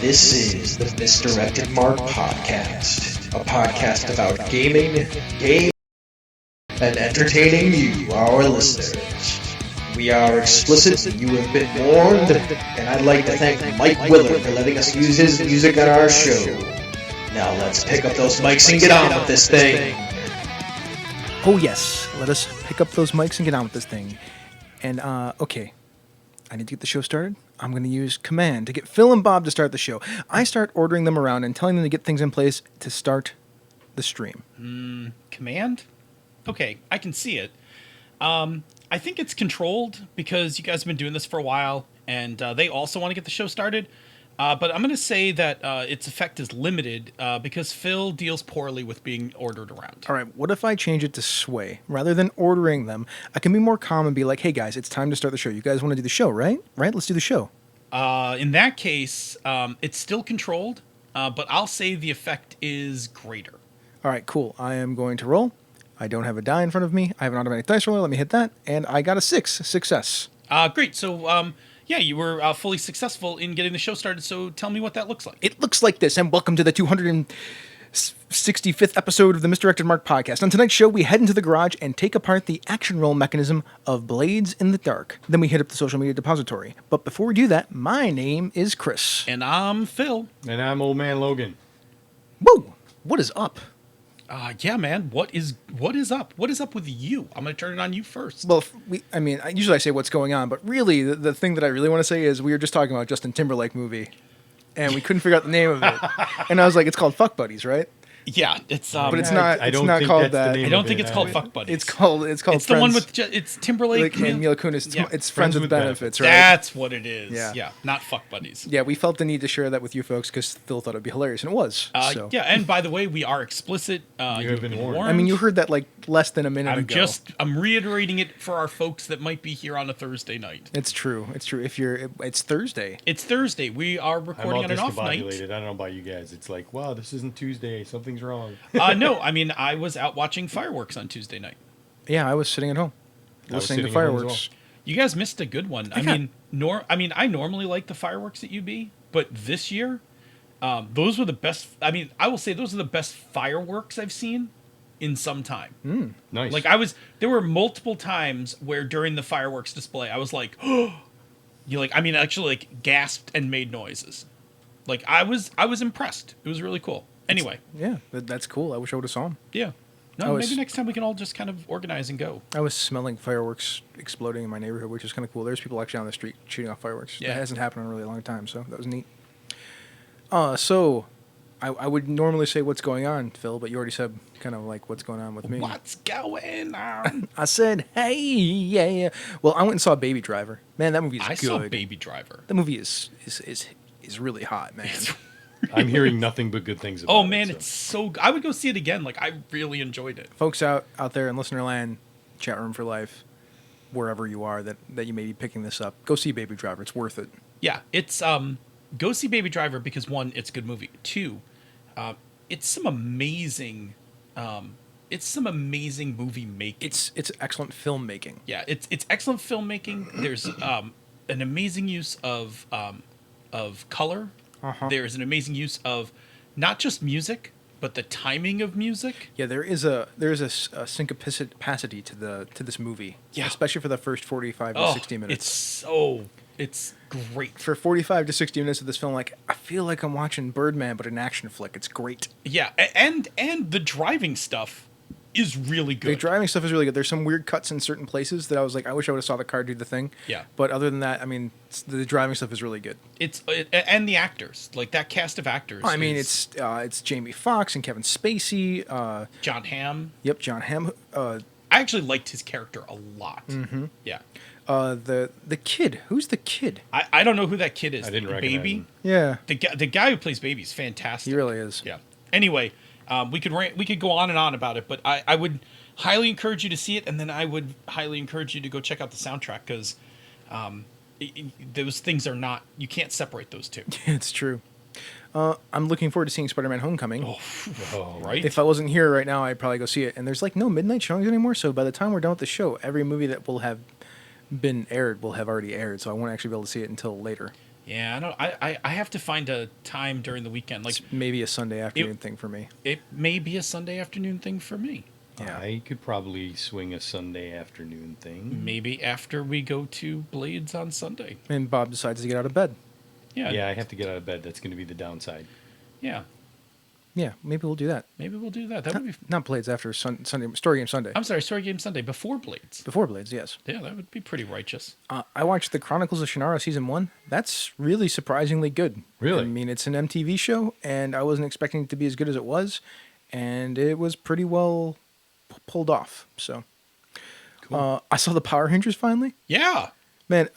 This is the Misdirected Mark Podcast, a podcast about gaming, and entertaining you, our listeners. We are explicit, you have been warned, and I'd like to thank Mike Willard for letting us use his music on our show. Now let's pick up those mics and get on with this thing. Oh yes, let us pick up those mics and get on with this thing. And, okay, I need to get the show started. I'm going to use Command to get Phil and Bob to start the show. I start ordering them around and telling them to get things in place to start the stream. Command? Okay, I can see it. I think it's controlled because you guys have been doing this for a while, and they also want to get the show started. But I'm going to say that its effect is limited because Phil deals poorly with being ordered around. All right, what if I change it to Sway? Rather than ordering them, I can be more calm and be like, hey guys, it's time to start the show. You guys want to do the show, right? Right, let's do the show. In that case, it's still controlled, but I'll say the effect is greater. All right, cool. I am going to roll. I don't have a die in front of me. I have an automatic dice roller. Let me hit that. And I got a 6. Success. Great. So, yeah, you were fully successful in getting the show started, so tell me what that looks like. It looks like this, and welcome to the 265th episode of the Misdirected Mark Podcast. On tonight's show, we head into the garage and take apart the action roll mechanism of Blades in the Dark. Then we hit up the social media depository. But before we do that, my name is Chris. And I'm Phil. And I'm Old Man Logan. Whoa! What is up? Yeah, man. What is up? What is up with you? I'm going to turn it on you first. Well, usually I say what's going on, but really, the thing that I really want to say is we were just talking about Justin Timberlake movie, and we couldn't figure out the name of it. And I was like, it's called Fuck Buddies, right? Yeah, it's but it's yeah, not. It's not called that. I don't think it's called Fuck Buddies. It's called. It's the one with it's Timberlake and Mila Kunis. Yeah. It's Friends with Benefits, right? That's what it is. Yeah. Not Fuck Buddies. Yeah, we felt the need to share that with you folks because Phil thought it'd be hilarious, and it was. So. Yeah, and by the way, we are explicit. You have been warned. I mean, you heard that like less than a minute ago. I'm reiterating it for our folks that might be here on a Thursday night. It's true. It's true. It's Thursday. It's Thursday. We are recording on an off night. I don't know about you guys. It's like, wow, this isn't Tuesday. Something's wrong. No, I mean, I was out watching fireworks on Tuesday night. Yeah, I was sitting at home listening to fireworks. You guys missed a good one. I mean, I normally like the fireworks at UB, but this year, those were the best. I mean, I will say those are the best fireworks I've seen in some time. Nice. Like there were multiple times where during the fireworks display, I was like, oh, actually like gasped and made noises. Like I was impressed. It was really cool. Anyway. Yeah, that's cool. I wish I would have saw him. Yeah. No, maybe next time we can all just kind of organize and go. I was smelling fireworks exploding in my neighborhood, which is kind of cool. There's people actually on the street shooting off fireworks. Yeah. That hasn't happened in a really long time, so that was neat. So I would normally say what's going on, Phil, but you already said kind of like what's going on with me. What's going on? I said, hey, yeah. Well, I went and saw Baby Driver. Man, that movie is good. I saw Baby Driver. The movie is really hot, man. I'm hearing nothing but good things about it. Oh, man, it's so good. I would go see it again. Like, I really enjoyed it. Folks out there in listener land, chat room for life, wherever you are that you may be picking this up, go see Baby Driver. It's worth it. Yeah, it's go see Baby Driver because one, it's a good movie. Two, it's some amazing movie making. It's excellent filmmaking. Yeah, it's excellent filmmaking. There's an amazing use of color. Uh-huh. There's an amazing use of not just music, but the timing of music. Yeah, there is a syncopacity to this movie. Yeah. Especially for the first 45 to 60 minutes. It's great. For 45 to 60 minutes of this film, like I feel like I'm watching Birdman, but an action flick. It's great. Yeah, and the driving stuff is really good. The driving stuff is really good. There's some weird cuts in certain places that I was like, I wish I would have saw the car do the thing. Yeah. But other than that, I mean, the driving stuff is really good. And the actors, like that cast of actors. I mean, it's Jamie Foxx and Kevin Spacey. John Hamm. Yep, John Hamm. I actually liked his character a lot. Mm-hmm. Yeah. The kid. Who's the kid? I don't know who that kid is. I didn't the recognize baby. him. Yeah. The guy who plays Baby is fantastic. He really is. Yeah. Anyway, we could go on and on about it, but I would highly encourage you to see it, and then I would highly encourage you to go check out the soundtrack because those things are not. You can't separate those two. It's true. I'm looking forward to seeing Spider-Man: Homecoming. Oh, Right? If I wasn't here right now, I'd probably go see it. And there's like no midnight showings anymore, so by the time we're done with the show, every movie that will have been aired will have already aired, so I won't actually be able to see it until later. Yeah, I don't. I have to find a time during the weekend. Like It's maybe a Sunday afternoon thing for me. it may be a Sunday afternoon thing for me. Yeah. I could probably swing a Sunday afternoon thing. Maybe after we go to Blades on Sunday. And Bob decides to get out of bed. Yeah. Yeah, I have to get out of bed. That's going to be the downside. Yeah. Yeah, maybe we'll do that. Maybe we'll do that. That would be. Not Blades after Sunday Story Game Sunday. I'm sorry, Story Game Sunday before Blades. Before Blades, yes. Yeah, that would be pretty righteous. I watched the Chronicles of Shannara season 1. That's really surprisingly good. Really? I mean, it's an MTV show, and I wasn't expecting it to be as good as it was, and it was pretty well pulled off. So, I saw the Power Rangers finally. Yeah. Man,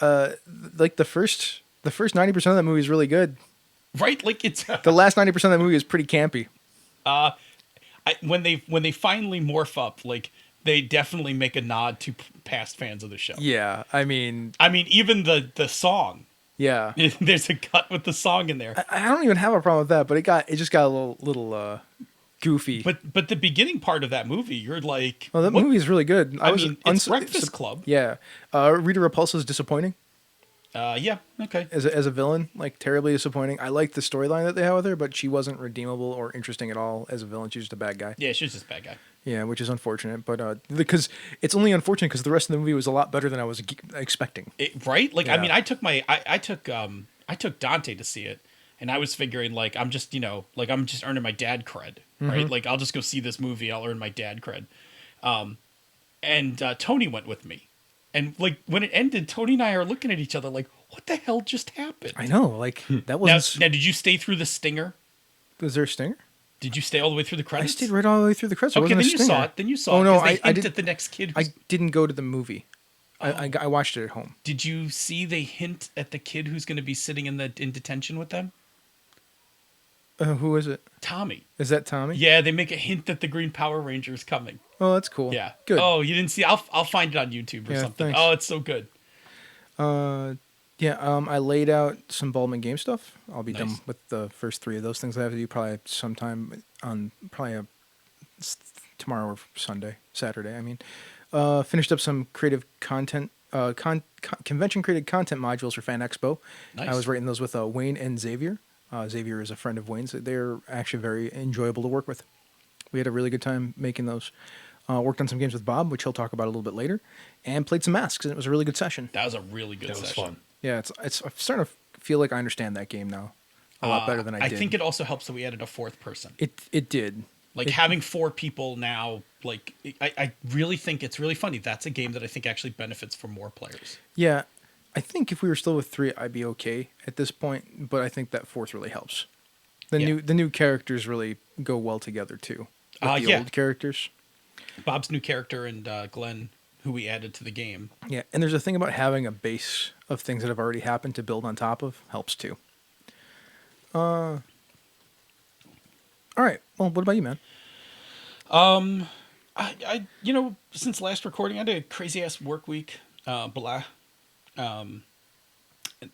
like the first 90% of that movie is really good. Right. Like it's. The last 90% of that movie is pretty campy. When they finally morph up, like they definitely make a nod to past fans of the show. Yeah, I mean, Even the song. yeah. There's a cut with the song in there. I don't even have a problem with that, but it just got a little goofy. But the beginning part of that movie, you're like, Well, that what- movie is really good. I mean, it's Breakfast Club. Yeah, Rita Repulsa is disappointing Yeah, okay. as a villain, like terribly disappointing. I like the storyline that they have with her, but she wasn't redeemable or interesting at all as a villain. She's just a bad guy. Yeah, she's just a bad guy. Yeah, which is unfortunate. But because it's only unfortunate because the rest of the movie was a lot better than I was expecting. Right? Like, I Yeah. mean, I took Dante to see it, and I was figuring like I'm just earning my dad cred, right? Like I'll just go see this movie, I'll earn my dad cred. And Tony went with me, and like when it ended, Tony and I are looking at each other like, what the hell just happened? I know, like that Now, wasn't. now, did you stay through the stinger? Was there a stinger? Did you stay all the way through the I credits? stayed right all the way through the credits. It Okay, wasn't then a you stinger. saw it. Then you saw Oh it. no, 'cause they I hint did. at the next kid. I Who's, didn't go to the movie. I watched it at home. did you see they hint at the kid who's going to be sitting in detention with them? Who is it? Tommy. Is that Tommy? Yeah, they make a hint that the Green Power Ranger is coming. Oh, that's cool. Yeah. Good. Oh, you didn't see? I'll find it on YouTube or Yeah, something. thanks. Oh, it's so good. Yeah. I laid out some Baldwin game stuff. I'll be done Nice. with the first 3 of those things I have to do probably sometime on tomorrow or Saturday. I mean, finished up some creative content, convention created content modules for Fan Expo. Nice. I was writing those with Wayne and Xavier. Xavier is a friend of Wayne's. They're actually very enjoyable to work with. We had a really good time making those. Worked on some games with Bob, which he'll talk about a little bit later, and played some Masks, and it was a really good session. That was a really good That was session. fun. Yeah, it's I'm starting to feel like I understand that game now a lot better than I did. I think it also helps that we added a fourth person. it did. Like having 4 people now, like I really think it's really funny. That's a game that I think actually benefits from more players. Yeah, I think if we were still with 3, I'd be okay at this point. But I think that fourth really helps. The Yeah. new characters really go well together too. With the Yeah. old characters. Bob's new character and Glenn, who we added to the game. Yeah, and there's a thing about having a base of things that have already happened to build on top of helps too. All right. Well, what about you, man? I since last recording, I had a crazy ass work week. Blah.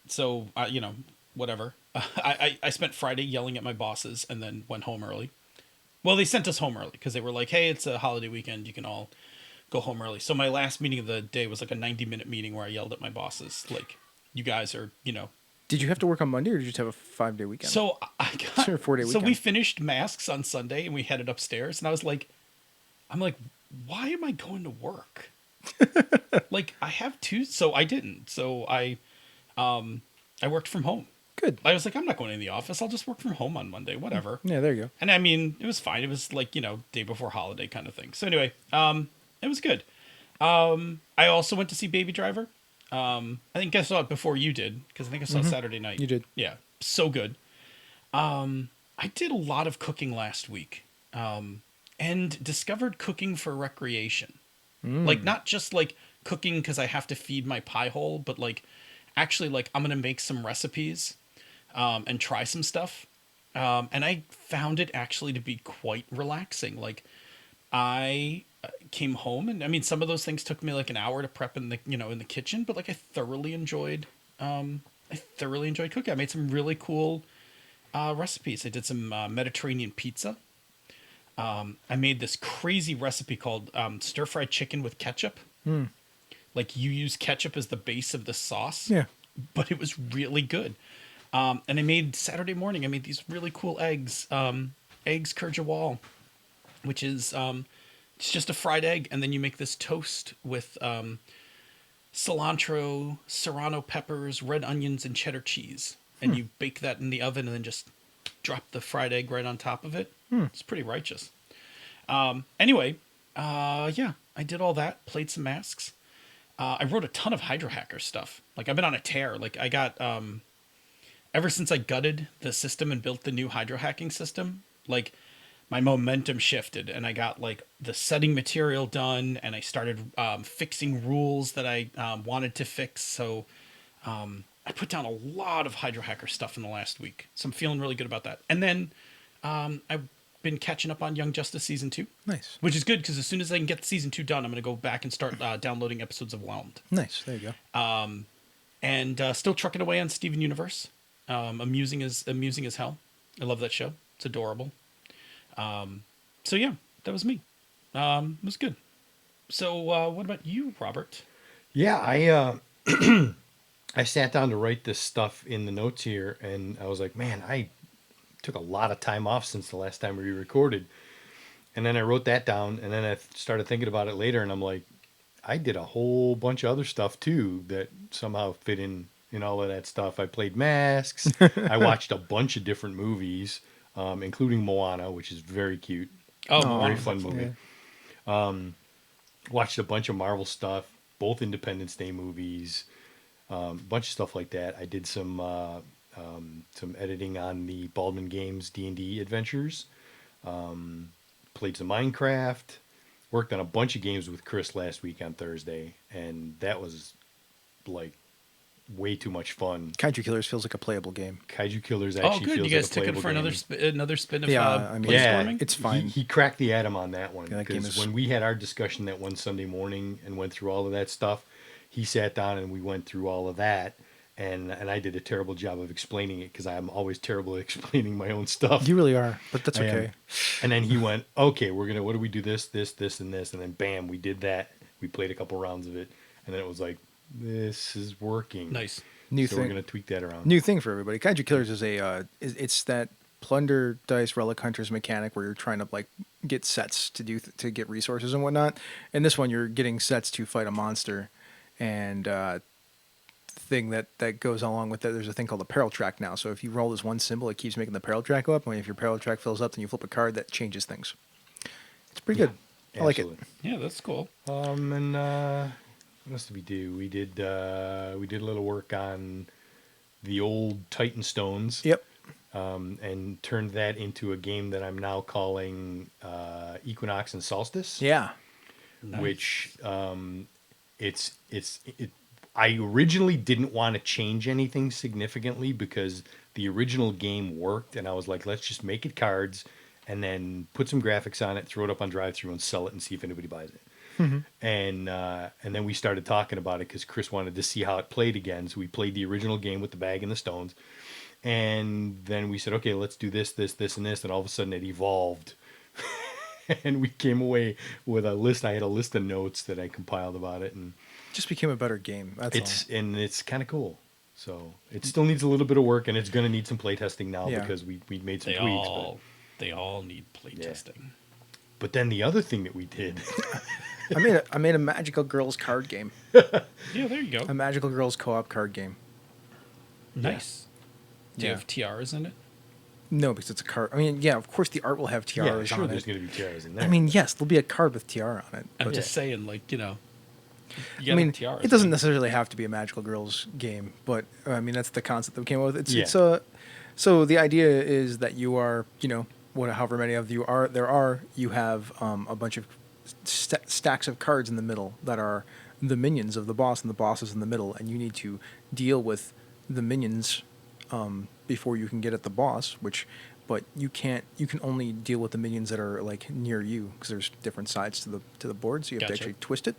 So whatever. I spent Friday yelling at my bosses and then went home early. Well, they sent us home early because they were like, "Hey, it's a holiday weekend. You can all go home early." So my last meeting of the day was like a 90-minute meeting where I yelled at my bosses, like, "You guys are, Did you have to work on Monday, or did you just have a 5-day weekend? So I got Sure, 4-day So we weekend. finished Masks on Sunday and we headed upstairs and I'm like, why am I going to work? Like I have to, so I didn't. So I worked from home. Good. I was like, I'm not going in the office. I'll just work from home on Monday, whatever. Yeah, there you go. And I mean, it was fine. It was like, day before holiday kind of thing. So anyway, it was good. I also went to see Baby Driver. I think I saw it before you did, because I think I saw it Saturday night. You did. Yeah. So good. I did a lot of cooking last week. And discovered cooking for recreation. Like not just like cooking because I have to feed my pie hole, but like actually like I'm gonna make some recipes and try some stuff. And I found it actually to be quite relaxing. Like I came home and I mean some of those things took me like an hour to prep in the in the kitchen, but like I thoroughly enjoyed cooking. I made some really cool recipes. I did some Mediterranean pizza. I made this crazy recipe called stir-fried chicken with ketchup. Like you use ketchup as the base of the sauce. Yeah. But it was really good. And I made Saturday morning. I made these really cool eggs, eggs Kurjawal, which is it's just a fried egg, and then you make this toast with cilantro, serrano peppers, red onions, and cheddar cheese, and you bake that in the oven, and then just drop the fried egg right on top of it. It's pretty righteous. Anyway, yeah, I did all that. Played some Masks. I wrote a ton of Hydro Hacker stuff. Like I've been on a tear. Like I got ever since I gutted the system and built the new Hydro Hacking system. Like my momentum shifted, and I got like the setting material done, and I started fixing rules that I wanted to fix. So I put down a lot of Hydro Hacker stuff in the last week, so I'm feeling really good about that. And then I've been catching up on Young Justice season 2. Nice. Which is good because as soon as I can get season 2 done, I'm going to go back and start downloading episodes of Whelmed. Nice. There you go. And still trucking away on Steven Universe. Amusing as hell. I love that show. It's adorable. So yeah, that was me. It was good. So what about you, Robert? Yeah, I sat down to write this stuff in the notes here, and I was like, man, I took a lot of time off since the last time we recorded. And then I wrote that down, and then I started thinking about it later, and I'm like, I did a whole bunch of other stuff too that somehow fit in all of that stuff. I played Masks. I watched a bunch of different movies, including Moana, which is very cute. Oh, Very Moana. fun movie. Watched a bunch of Marvel stuff, both Independence Day movies, a bunch of stuff like that. I did some editing on the Baldwin Games D&D adventures. Played some Minecraft. Worked on a bunch of games with Chris last week on Thursday, and that was like way too much fun. Kaiju Killers feels like a playable game. Kaiju Killers Oh, actually good. feels You guys like a took it playable for game. another spin of Yeah, I mean, brainstorming? it's fine. He cracked the atom on that one. Yeah, that game Because is- when we had our discussion that one Sunday morning and went through all of that stuff, he sat down and we went through all of that. And I did a terrible job of explaining it because I'm always terrible at explaining my own stuff. You really are, but that's I am. okay. And then he went, okay, what do we do this, and this? And then bam, we did that. We played a couple rounds of it. And then it was like, this is working. Nice. New so thing. we're going to tweak that around. New thing for everybody. Kaiju Killers is it's that plunder dice relic hunters mechanic where you're trying to like get sets to to get resources and whatnot. In this one, you're getting sets to fight a monster, and thing that goes along with that. There's a thing called a peril track now. So if you roll this one symbol, it keeps making the peril track go up. And if your peril track fills up, then you flip a card that changes things. It's pretty good. I like it. Absolutely. Yeah, that's cool. And what else did we do? We did a little work on the old Titan Stones. Yep. And turned that into a game that I'm now calling Equinox and Solstice. Yeah. Nice. Which I originally didn't want to change anything significantly because the original game worked, and I was like, let's just make it cards and then put some graphics on it, throw it up on drive-thru, and sell it and see if anybody buys it. And then we started talking about it because Chris wanted to see how it played again. So we played the original game with the bag and the stones. And then we said, okay, let's do this, and this. And all of a sudden it evolved. And we came away with a list. I had a list of notes that I compiled about it. And Just became a better game. That's all. it's kind of cool. So it still needs a little bit of work, and it's going to need some playtesting now Yeah. because we made some They tweaks. they all need playtesting. But then the other thing that we did, I made a Magical Girls card game. Yeah, there you go. A Magical Girls co-op card game. Nice. Do you Yeah. have tiaras in it? No, because it's a card. I mean, yeah, of course the art will have yeah, tiaras sure, on there's it. going to be tiaras in there. I mean, yes, there'll be a card with tiara on it. I'm But just saying, like, you I gotta mean, have tiaras. it doesn't necessarily have to be a Magical Girls game, but I mean that's the concept that we came up with. So the idea is that you are, however many of you you have a bunch of stacks of cards in the middle that are the minions of the boss, and the boss is in the middle, and you need to deal with the minions before you can get at the boss. But you can't. You can only deal with the minions that are like near you because there's different sides to the board, so you have to Gotcha. actually twist it.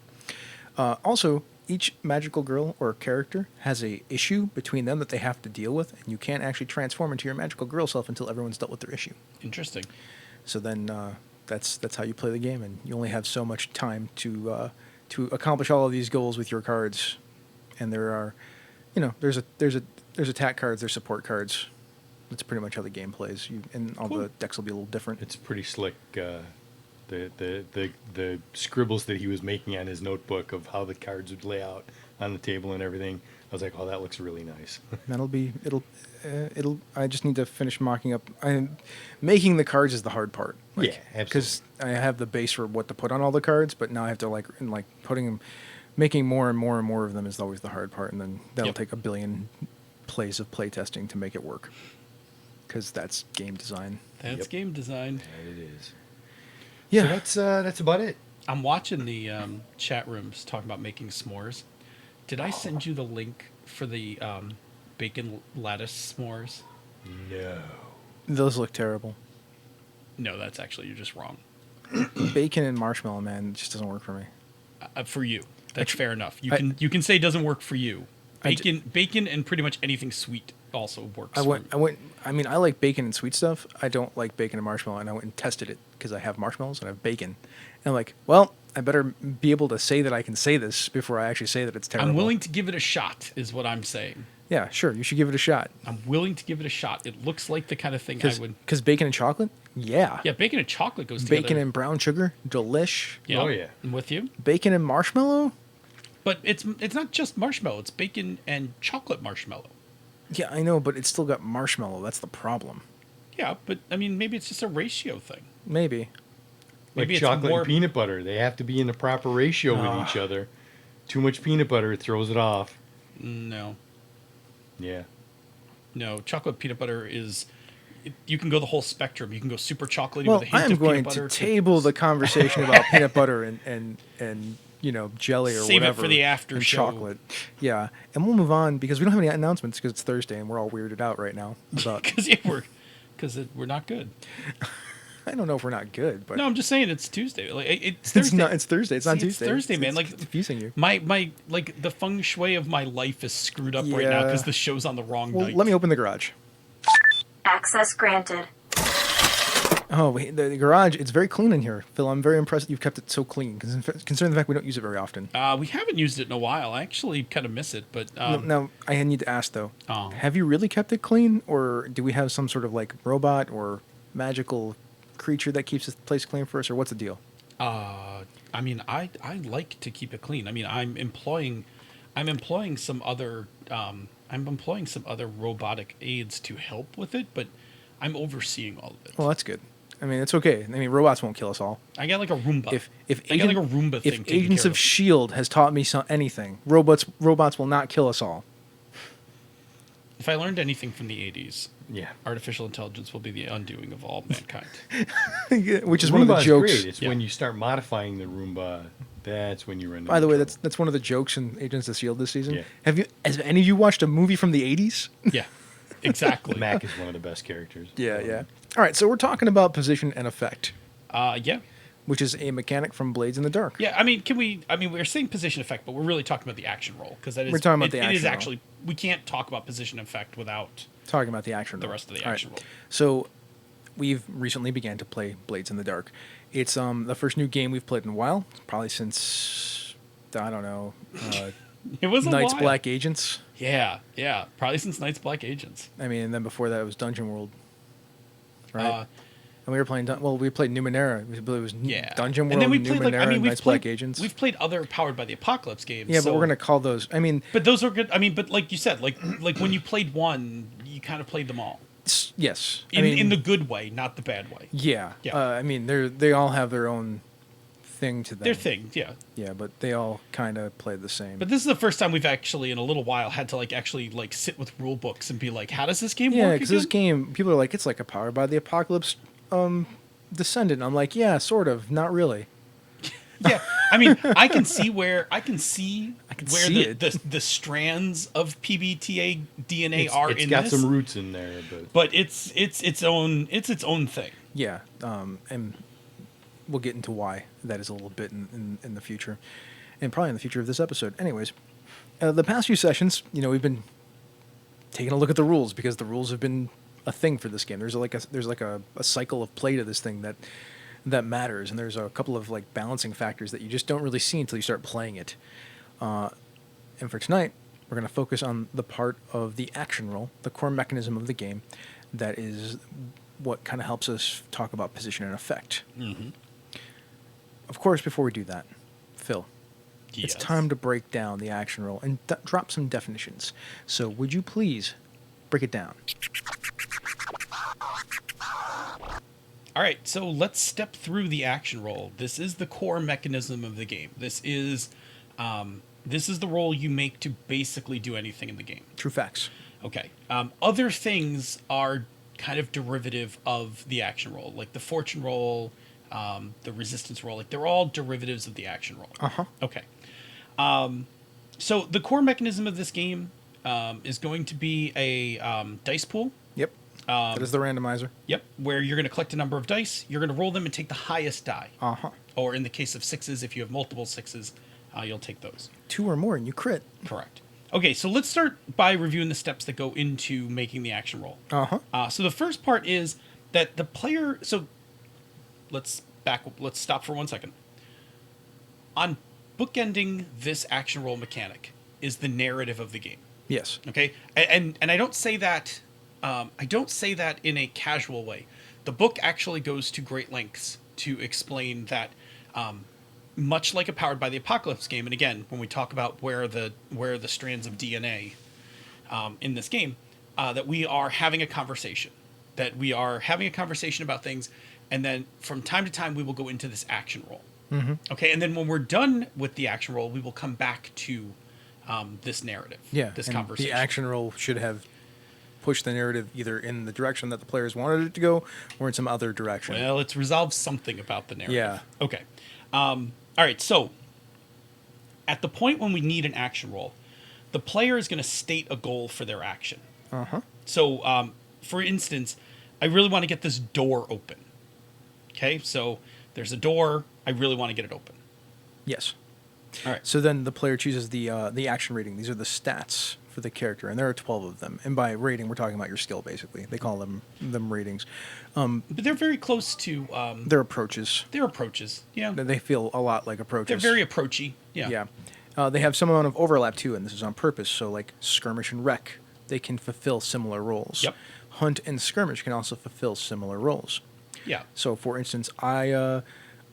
Also, each magical girl or character has a issue between them that they have to deal with, and you can't actually transform into your magical girl self until everyone's dealt with their issue. Interesting. So then that's how you play the game, and you only have so much time to accomplish all of these goals with your cards. And there are you know, there's attack cards, there's support cards. That's pretty much how the game plays. And all Cool. the decks will be a little different. It's pretty slick. The scribbles that he was making on his notebook of how the cards would lay out on the table and everything. I was like, oh, that looks really nice. It'll. I just need to finish mocking up. Making the cards is the hard part. Yeah, absolutely. Because I have the base for what to put on all the cards, but now I have to putting them, making more and more and more of them is always the hard part, and then that'll Yep. take a billion plays of play testing to make it work. Because that's game design. That's Yep. game design. And it is. Yeah. So that's about it. I'm watching the chat rooms talking about making s'mores. Did I send you the link for the bacon lattice s'mores? No. Those look terrible. No, that's actually, you're just wrong. Bacon and marshmallow, man, it just doesn't work for me. For you, that's fair enough. I- You can say it doesn't work for you. I j- Bacon and pretty much anything sweet also works. I mean, I like bacon and sweet stuff. I don't like bacon and marshmallow, and I went and tested it because I have marshmallows and I have bacon. And I'm like, well, I better be able to say that I can say this before I actually say that it's terrible. I'm willing to give it a shot, is what I'm saying. Yeah, sure. You should give it a shot. I'm willing to give it a shot. It looks like the kind of thing I would. Because bacon and chocolate? Yeah. Yeah, bacon and chocolate goes together. Bacon and brown sugar? Delish. Yeah, Oh, yeah. I'm with you. Bacon and marshmallow? But it's not just marshmallow. It's bacon and chocolate marshmallow. Yeah, I know, but it's still got marshmallow. That's the problem. Yeah, but I mean, maybe it's just a ratio thing. Maybe. Like Maybe it's chocolate more- and peanut butter. They have to be in the proper ratio with each other. Too much peanut butter, it throws it off. No, Yeah. no. Chocolate peanut butter is. You can go the whole spectrum. You can go super chocolatey Well, with a hint I'm of going peanut butter. to table the conversation about peanut butter and jelly or Save it whatever. for the after and show. chocolate. Yeah, and we'll move on because we don't have any announcements because it's Thursday and we're all weirded out right now about. Because we're not good. I don't know if we're not good, but No, I'm just saying it's Tuesday. Like it's it's Thursday. not. It's Thursday. It's not See, it's Tuesday. Thursday, man. It's Like confusing you. My like the feng shui of my life is screwed up right now Yeah. because the show's on the wrong Well, night. let me open the garage. Access granted. Oh, the garage. It's very clean in here, Phil. I'm very impressed that you've kept it so clean, considering the fact we don't use it very often. We haven't used it in a while. I actually kind of miss it, but Now, I need to ask though. Oh. Have you really kept it clean, or do we have some sort of like robot or magical creature that keeps this place clean for us, or what's the deal? I mean, I like to keep it clean. I mean, I'm employing some other robotic aids to help with it, but I'm overseeing all of it. Well, that's good. I mean, it's okay. I mean, robots won't kill us all. I got like a Roomba. If I got like a Roomba thing. if taking Agents care of Shield has taught me anything, robots will not kill us all. If I learned anything from the '80s, Yeah. artificial intelligence will be the undoing of all mankind. Which is one of the Roomba's jokes. Great. It's Yeah. when you start modifying the Roomba, that's when you run into By the way, trouble. that's one of the jokes in Agents of Shield this season. Yeah. Has any of you watched a movie from the 80s? Yeah, exactly. Mac is one of the best characters. Yeah. All right, so we're talking about position and effect, Yeah. which is a mechanic from Blades in the Dark. Yeah, I mean, we're saying position effect, but we're really talking about the action roll because that is. We're talking about the It is action roll. actually we can't talk about position effect without Talking about the action the roll. rest of the All right. action roll. So we've recently began to play Blades in the Dark. It's the first new game we've played in a while, probably since I don't know, It was a Knights while. Black Agents. Yeah, probably since Knights Black Agents. I mean, and then before that it was Dungeon World, right? Uh, and we were playing. We played Numenera. It was yeah, Dungeon World, and then we played Numenera, and we've Knights played Black Agents. We've played other Powered by the Apocalypse games. Yeah, but so- we're gonna call those. I mean, But those are good. I mean, but like you said, like when you played one, you kind of played them all yes. in the good way, not the bad way. Yeah. Yeah. I mean, they all have their own thing to them. Their thing, yeah. Yeah, but they all kind of play the same. But this is the first time we've actually, in a little while, had to actually sit with rule books and be like, how does this game yeah, work because again? this game, people are like, it's like a Powered by the Apocalypse Descendant. I'm like, yeah, sort of, not really. Yeah, I mean, I can see where can where see the, it. the strands of PBTA DNA It's, are it's in got this, some roots in there, but it's its own thing. Yeah, and we'll get into why that is a little bit in the future, and probably in the future of this episode. Anyways, the past few sessions, we've been taking a look at the rules because the rules have been a thing for this game. There's a cycle of play to this thing that matters, and there's a couple of balancing factors that you just don't really see until you start playing it. And for tonight, We're going to focus on the part of the action roll, the core mechanism of the game, that is what kind of helps us talk about position and effect. Mm-hmm. Of course, before we do that, Phil, Yes. it's time to break down the action roll and drop some definitions. So would you please break it down? All right, so let's step through the action roll. This is the core mechanism of the game. This is the roll you make to basically do anything in the game. True facts. Okay. Other things are kind of derivative of the action roll, like the fortune roll, the resistance roll. Like they're all derivatives of the action roll. Uh-huh. Okay. So the core mechanism of this game is going to be a dice pool. Yep. That is the randomizer. Yep, where you're going to collect a number of dice. You're going to roll them and take the highest die. Uh-huh. Or in the case of sixes, if you have multiple sixes, you'll take those. 2 or more and you crit. Correct. Okay, so let's start by reviewing the steps that go into making the action roll. Uh-huh. So the first part is that the player. So let's stop for 1 second. On bookending this action roll mechanic is the narrative of the game. Yes. Okay, and I don't say that. I don't say that in a casual way. The book actually goes to great lengths to explain that, much like a Powered by the Apocalypse game, and again, when we talk about where the strands of DNA in this game, that we are having a conversation, about things, and then from time to time we will go into this action roll. Mm-hmm. Okay, and then when we're done with the action roll, we will come back to this narrative, Yeah. this and conversation. the action roll should have pushed the narrative either in the direction that the players wanted it to go or in some other direction. Well, it's resolved something about the narrative. Yeah. Okay. All right. So, at the point when we need an action roll, the player is going to state a goal for their action. Uh-huh. So, for instance, I really want to get this door open. Okay. So there's a door. I really want to get it open. Yes. All right. So then the player chooses the action rating. These are the stats for the character, and there are 12 of them. And by rating, we're talking about your skill, basically. They call them ratings. But they're very close to Their approaches. their approaches. Yeah. They feel a lot like They're approaches. very approachy. Yeah. Yeah. They have some amount of overlap, too, and this is on purpose. So, like Skirmish and Wreck, they can fulfill similar roles. Yep. Hunt and Skirmish can also fulfill similar roles. Yeah. So, for instance, I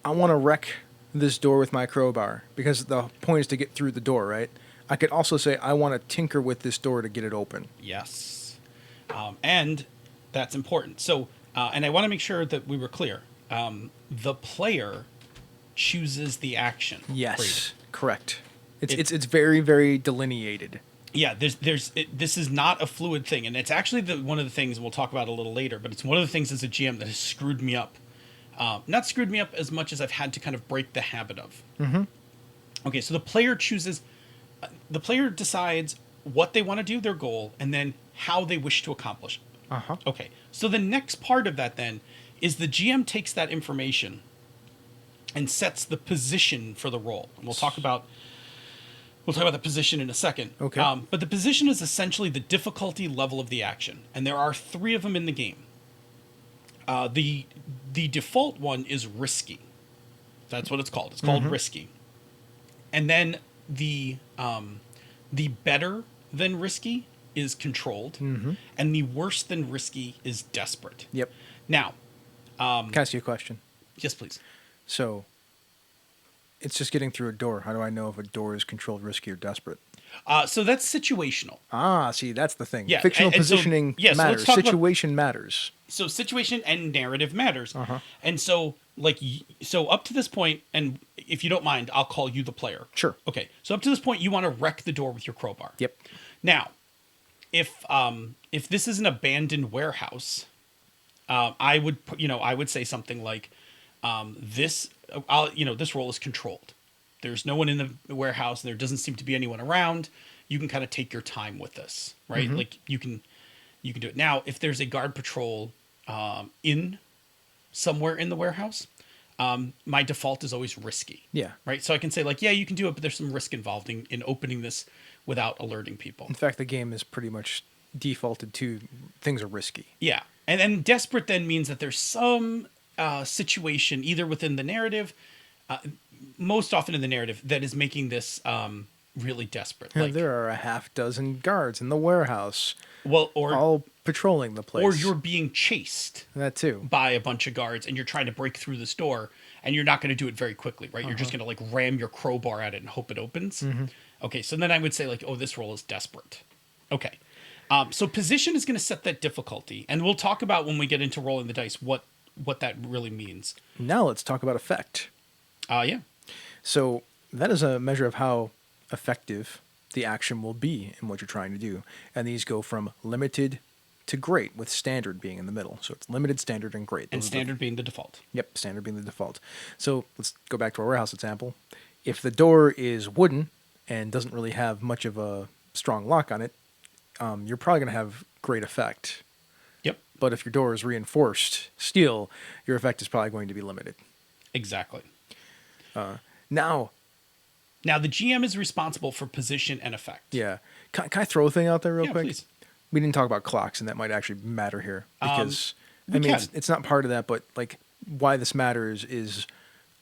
want to wreck this door with my crowbar because the point is to get through the door, right? I could also say I want to tinker with this door to get it open. Yes. And that's important. So, and I want to make sure that we were clear. The player chooses the action. Yes, rating. correct. It's very, very delineated. Yeah, this is not a fluid thing, and it's actually one of the things we'll talk about a little later. But it's one of the things as a GM that has screwed me up. Not screwed me up as much as I've had to kind of break the habit of. Mm-hmm. Okay, so the player decides what they want to do, their goal, and then how they wish to accomplish it. Uh-huh. Okay, so the next part of that then is the GM takes that information and sets the position for the roll. And we'll talk about the position in a second. Okay. But the position is essentially the difficulty level of the action, and there are 3 of them in the game. The default one is risky. That's what it's called. It's called risky. And then the better than risky is controlled, and the worse than risky is desperate. Yep. Now, Can I ask you a question? yes, please. So, it's just getting through a door. How do I know if a door is controlled, risky, or desperate? So that's situational. See, that's the thing. Yeah, Fictional and so- positioning yeah, so let's matters. talk about- Situation matters. So situation and narrative matters. Uh-huh. And so up to this point, and if you don't mind, I'll call you the player. Sure. Okay. So up to this point, you want to wreck the door with your crowbar. Yep. Now, if this is an abandoned warehouse, I would say something like, this role is controlled. There's no one in the warehouse, and there doesn't seem to be anyone around. You can kind of take your time with this, right? Like you can do it. Now, if there's a guard patrol in somewhere in the warehouse, my default is always risky. Yeah. Right. So I can say like, yeah, you can do it, but there's some risk involved in opening this without alerting people. In fact, the game is pretty much defaulted to things are risky. Yeah. And then desperate then means that there's some situation either within the narrative, most often in the narrative, that is making this really desperate. And Like, there are a half dozen guards in the warehouse, well, or all patrolling the place. or you're being chased that too. by a bunch of guards and you're trying to break through this door, and you're not going to do it very quickly, right? You're just going to like ram your crowbar at it and hope it opens. Okay, so then I would say like, oh, this roll is desperate. Okay. So position is going to set that difficulty, and we'll talk about when we get into rolling the dice what that really means. Now let's talk about effect. Yeah. So that is a measure of how effective the action will be in what you're trying to do. And these go from limited to great, with standard being in the middle. So it's limited, standard, and great. And Those are standard being the default. Yep, standard being the default. So let's go back to our warehouse example. If the door is wooden and doesn't really have much of a strong lock on it, you're probably going to have great effect. Yep. But if your door is reinforced steel, your effect is probably going to be limited. Exactly. Now, Now the GM is responsible for position and effect. yeah, can I throw a thing out there real Yeah, quick? please. We didn't talk about clocks, and that might actually matter here because we can. it's not part of that, but like why this matters is,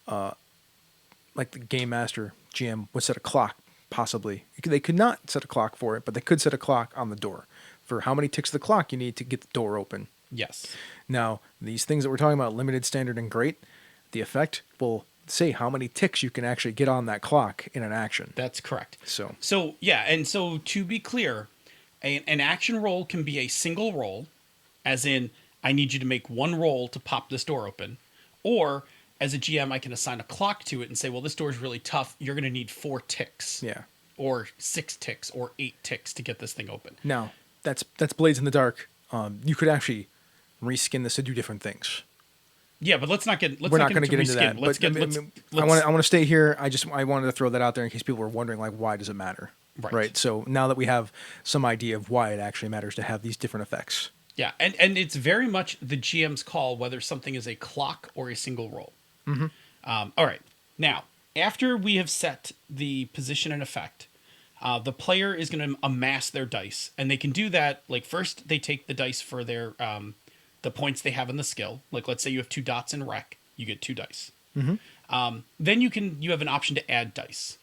like the game master GM would set a clock. Possibly they could not set a clock for it, but they could set a clock on the door for how many ticks of the clock you need to get the door open. Yes. Now, these things that we're talking about, limited, standard, and great, the effect will say how many ticks you can actually get on that clock in an action. That's correct. So yeah, and so to be clear, an action roll can be a single roll, as in I need you to make one roll to pop this door open, or as a GM I can assign a clock to it and say, well, this door is really tough. You're going to need 4 ticks, yeah. or 6 ticks, or 8 ticks to get this thing open. Now that's Blades in the Dark. You could actually reskin this to do different things. Yeah, but let's not get. We're not going to get into reskin. that. Let's but get. I want to stay here. I wanted to throw that out there in case people were wondering, like, why does it matter? Right. So now that we have some idea of why it actually matters to have these different effects. Yeah, and it's very much the GM's call whether something is a clock or a single roll. Mm-hmm. All right. Now, after we have set the position and effect, the player is going to amass their dice, and they can do that. Like first, they take the dice for their the points they have in the skill. Like let's say you have 2 dots in rec, you get 2 dice. Mm-hmm. Then you have an option to add dice.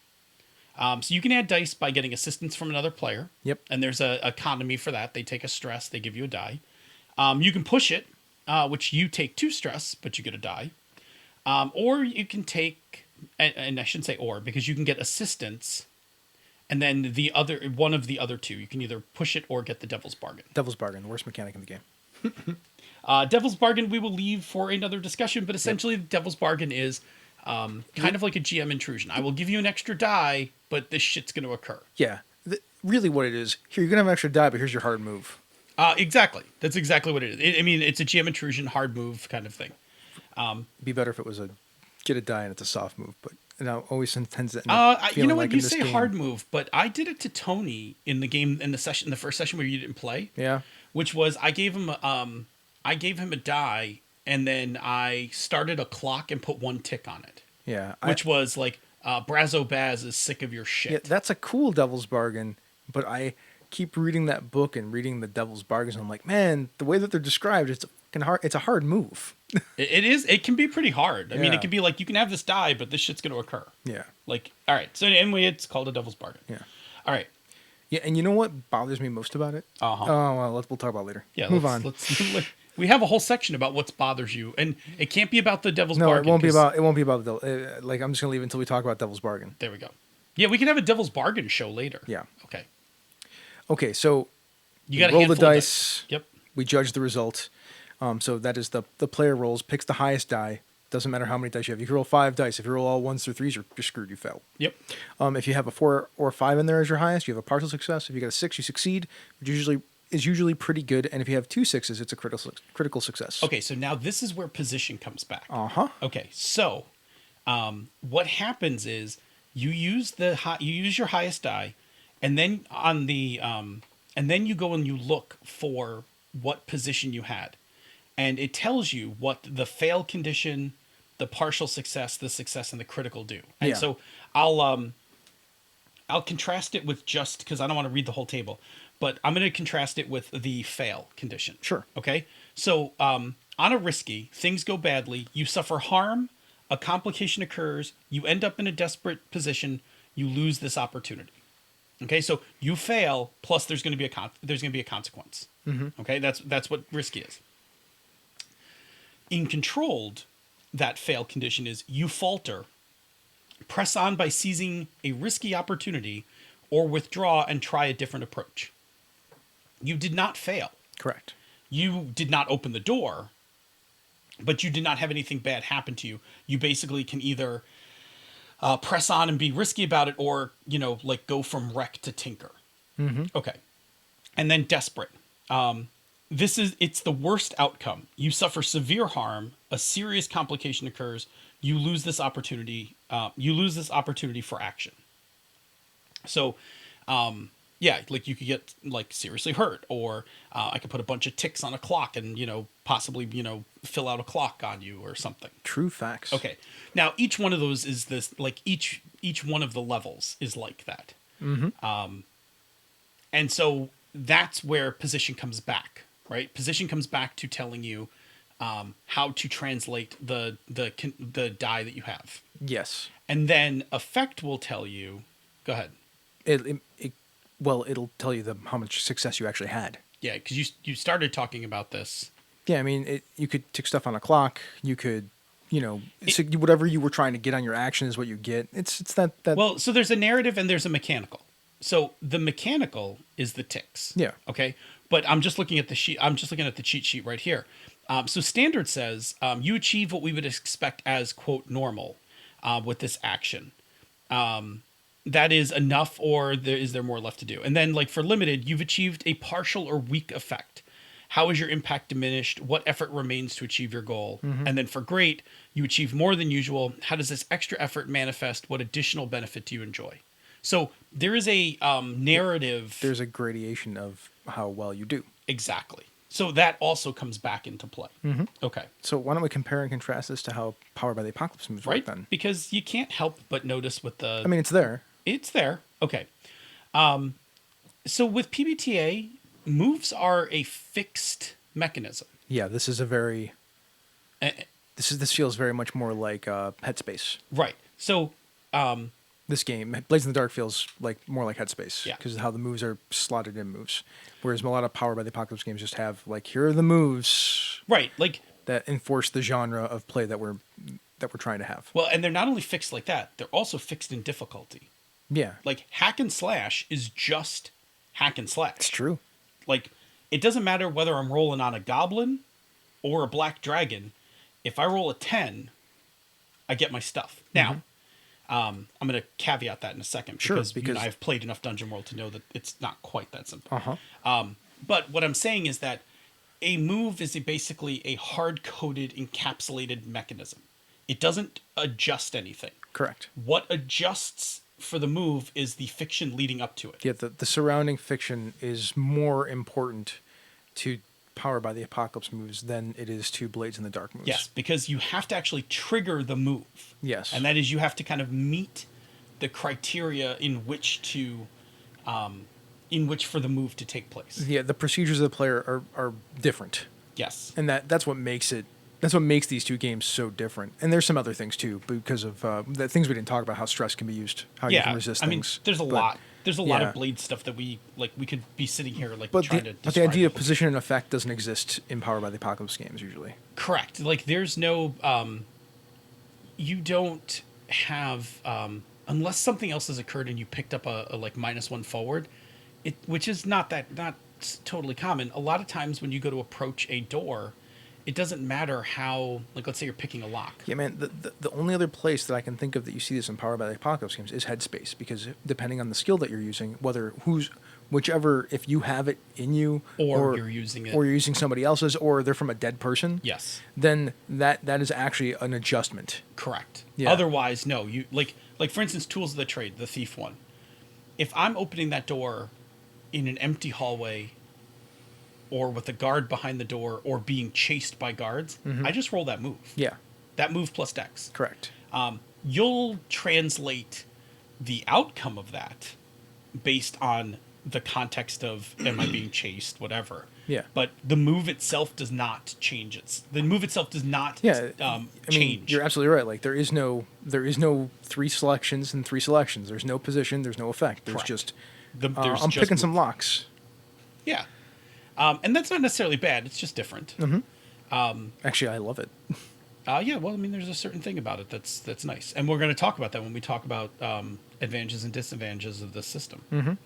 So you can add dice by getting assistance from another player. Yep. And there's a economy for that. They take a stress, they give you a die. You can push it, which you take 2 stress, but you get a die. Or you can take, and I shouldn't say or, because you can get assistance, and then one of the other 2. You can either push it or get the Devil's Bargain. Devil's Bargain, the worst mechanic in the game. Devil's Bargain we will leave for another discussion, but essentially the Devil's Bargain is kind of like a GM intrusion. I will give you an extra die, but this shit's going to occur. Yeah. Really what it is, here, you're going to have an extra die, but here's your hard move. Exactly. That's exactly what it is. I mean, it's a GM intrusion, hard move kind of thing. It'd be better if it was a get a die and it's a soft move, but always tends to end You know what? like You in this say game, hard move, but I did it to Tony in the game, in the first session where you didn't play. Yeah. Which was, I gave him a die, and then I started a clock and put 1 tick on it. Yeah. Which was like, Brazo Baz is sick of your shit. Yeah, that's a cool Devil's Bargain, but I keep reading that book and reading the Devil's Bargains, and I'm like, man, the way that they're described, it's a hard move. It is. It can be pretty hard. I mean, Yeah. it can be like, you can have this die, but this shit's going to occur. Yeah. Like, all right. So anyway, it's called a Devil's Bargain. Yeah. All right. Yeah, and you know what bothers me most about it? Uh-huh. Oh, well, we'll talk about it later. Yeah. Move on. We have a whole section about what bothers you, and it can't be about the Devil's No, Bargain. it won't be about the like. I'm just gonna leave it until we talk about Devil's Bargain. There we go. Yeah, we can have a Devil's Bargain show later. Yeah. Okay. Okay, so You got to roll the dice. Yep. We judge the result. So that is the player rolls, picks the highest die. Doesn't matter how many dice you have. You can roll 5 dice. If you roll all 1s through 3s, you're screwed. You fail. Yep. If you have a 4 or 5 in there as your highest, you have a partial success. If you got a 6, you succeed, which is usually pretty good. And if you have 2 6s, it's a critical success. Okay, so now this is where position comes back. Uh-huh. Okay, so what happens is you use your highest die, and then and then you go and you look for what position you had, and it tells you what the fail condition, the partial success, the success, and the critical do. And Yeah. so I'll contrast it with, just because I don't want to read the whole table, but I'm going to contrast it with the fail condition. Sure. Okay. So on a risky, things go badly, you suffer harm, a complication occurs, you end up in a desperate position, you lose this opportunity. Okay, so you fail, plus there's going to be a consequence. Okay, that's what risky is. In controlled, that fail condition is you falter, press on by seizing a risky opportunity, or withdraw and try a different approach. You did not fail. Correct. You did not open the door, but you did not have anything bad happen to you. You basically can either press on and be risky about it, or like go from wreck to tinker. Okay, and then desperate. It's the worst outcome. You suffer severe harm. A serious complication occurs. You lose this opportunity. For action. So, yeah, like you could get like seriously hurt, or I could put a bunch of ticks on a clock and possibly fill out a clock on you or something. True facts. Okay, now each one of those is this, like each one of the levels is like that. And so that's where position comes back, right? Position comes back to telling you how to translate the die that you have, Yes. and then effect will tell you. Go ahead. It'll tell you how much success you actually had. Yeah, because you started talking about this. Yeah, I mean, you could tick stuff on a clock. You could, whatever you were trying to get on your action is what you get. It's that. Well, so there's a narrative and there's a mechanical. So the mechanical is the ticks. Yeah. Okay. But I'm just looking at the sheet. I'm just looking at the cheat sheet right here. So standard says you achieve what we would expect as quote normal with this action. That is enough, or is there more left to do? And then like for limited, you've achieved a partial or weak effect. How is your impact diminished? What effort remains to achieve your goal? And then for great, you achieve more than usual. How does this extra effort manifest? What additional benefit do you enjoy? So there is a narrative. There's a gradation of how well you do. Exactly. So that also comes back into play. Okay. So why don't we compare and contrast this to how Powered by the Apocalypse moves Right? work then? Because you can't help but notice with the... I mean, it's there. It's there. Okay. So with PBTA, moves are a fixed mechanism. Yeah, this is a very. Eh, This feels very much more like Headspace. Right. So This game, Blades in the Dark, feels like more like Headspace. Yeah. Because of how the moves are slotted in moves. Whereas a lot of Powered by the Apocalypse games just have like, here are the moves right, like, that enforce the genre of play that we're trying to have. well, and they're not only fixed like that, they're also fixed in difficulty. Yeah, Like hack and slash is just hack and slash. it's true. Like, it doesn't matter whether I'm rolling on a goblin or a black dragon. If I roll a 10, I get my stuff. Now, I'm going to caveat that in a second, Sure, because because- I've played enough Dungeon World to know that it's not quite that simple. Uh-huh. But what I'm saying is that a move is basically a hard-coded, encapsulated mechanism. It doesn't adjust anything. Correct. What adjusts for the move is the fiction leading up to it. Yeah, the surrounding fiction is more important to Powered by the Apocalypse moves than it is to Blades in the Dark moves. Yes, because you have to actually trigger the move. Yes. And that is, you have to kind of meet the criteria in which for the move to take place. Yeah, the procedures of the player are different. Yes. And that's what makes it. That's what makes these two games so different. And there's some other things too, because of the things we didn't talk about, how stress can be used, how you Yeah. can resist I mean, things. there's a But- lot. There's a lot yeah. of Blade stuff that we could be sitting here like But trying the, to but the describe idea of it. position and effect doesn't exist in Powered by the Apocalypse games usually. Correct. Like there's no you don't have unless something else has occurred and you picked up a like -1 forward, which is not totally common. A lot of times when you go to approach a door, it doesn't matter how, like, let's say you're picking a lock. Yeah, man. The only other place that I can think of that you see this in Powered by the Apocalypse games is Headspace, because depending on the skill that you're using, whichever, if you have it in you, Or you're using it. or you're using somebody else's, or they're from a dead person, Yes. then that is actually an adjustment. Correct. Yeah. Otherwise, no. You like for instance, Tools of the Trade, the thief one. If I'm opening that door in an empty hallway, or with a guard behind the door, or being chased by guards, I just roll that move. Yeah, That move plus dex. correct. You'll translate the outcome of that based on the context of am I being chased, whatever. Yeah. But the move itself does not change. The move itself does not Yeah, I mean, change. you're absolutely right. Like there is no 3 selections and 3 selections. There's no position. There's no effect. There's Correct. just There's I'm just picking some moves. locks. Yeah. And that's not necessarily bad. It's just different. Actually, I love it. Yeah, well, I mean, there's a certain thing about it that's nice, and we're going to talk about that when we talk about advantages and disadvantages of this system.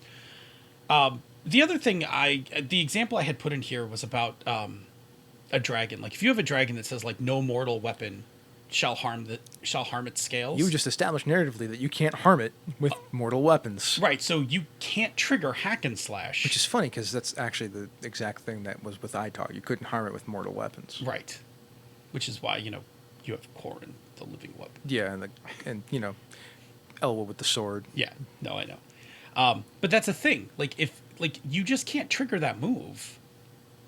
The other thing, the example I had put in here was about a dragon. Like, if you have a dragon that says like no mortal weapon shall harm its scales. You just established narratively that you can't harm it with mortal weapons. Right, so you can't trigger hack and slash. Which is funny because that's actually the exact thing that was with ITAR. You couldn't harm it with mortal weapons. Right, which is why you have Corrin, the living weapon. Yeah, and Elwa with the sword. Yeah, no, I know. But that's a thing. Like, if you just can't trigger that move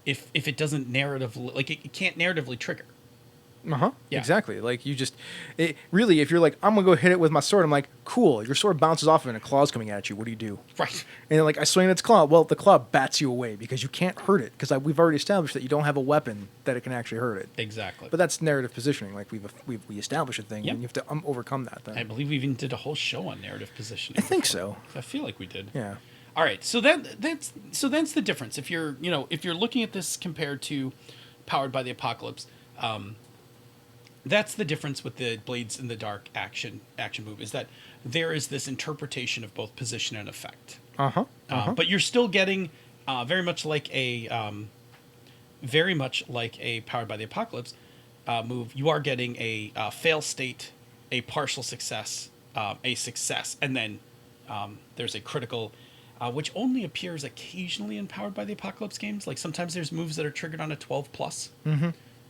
if it doesn't it can't narratively trigger. Yeah. Exactly. Like really, if you're like, I'm gonna go hit it with my sword, I'm like, cool. Your sword bounces off and a claw's coming at you. What do you do? Right. And like, I swing its claw. Well, the claw bats you away because you can't hurt it because we've already established that you don't have a weapon that it can actually hurt it. Exactly. But that's narrative positioning. Like we established a thing, Yep. and you have to overcome that. Then I believe we even did a whole show on narrative positioning. I think before. so. I feel like we did. Yeah. All right, so that's the difference. If you're looking at this compared to Powered by the Apocalypse, that's the difference with the Blades in the Dark action move, is that there is this interpretation of both position and effect. But you're still getting very much like a Powered by the Apocalypse move. You are getting a fail state, a partial success, a success, and then there's a critical. Which only appears occasionally in Powered by the Apocalypse games. Like, sometimes there's moves that are triggered on a 12 plus.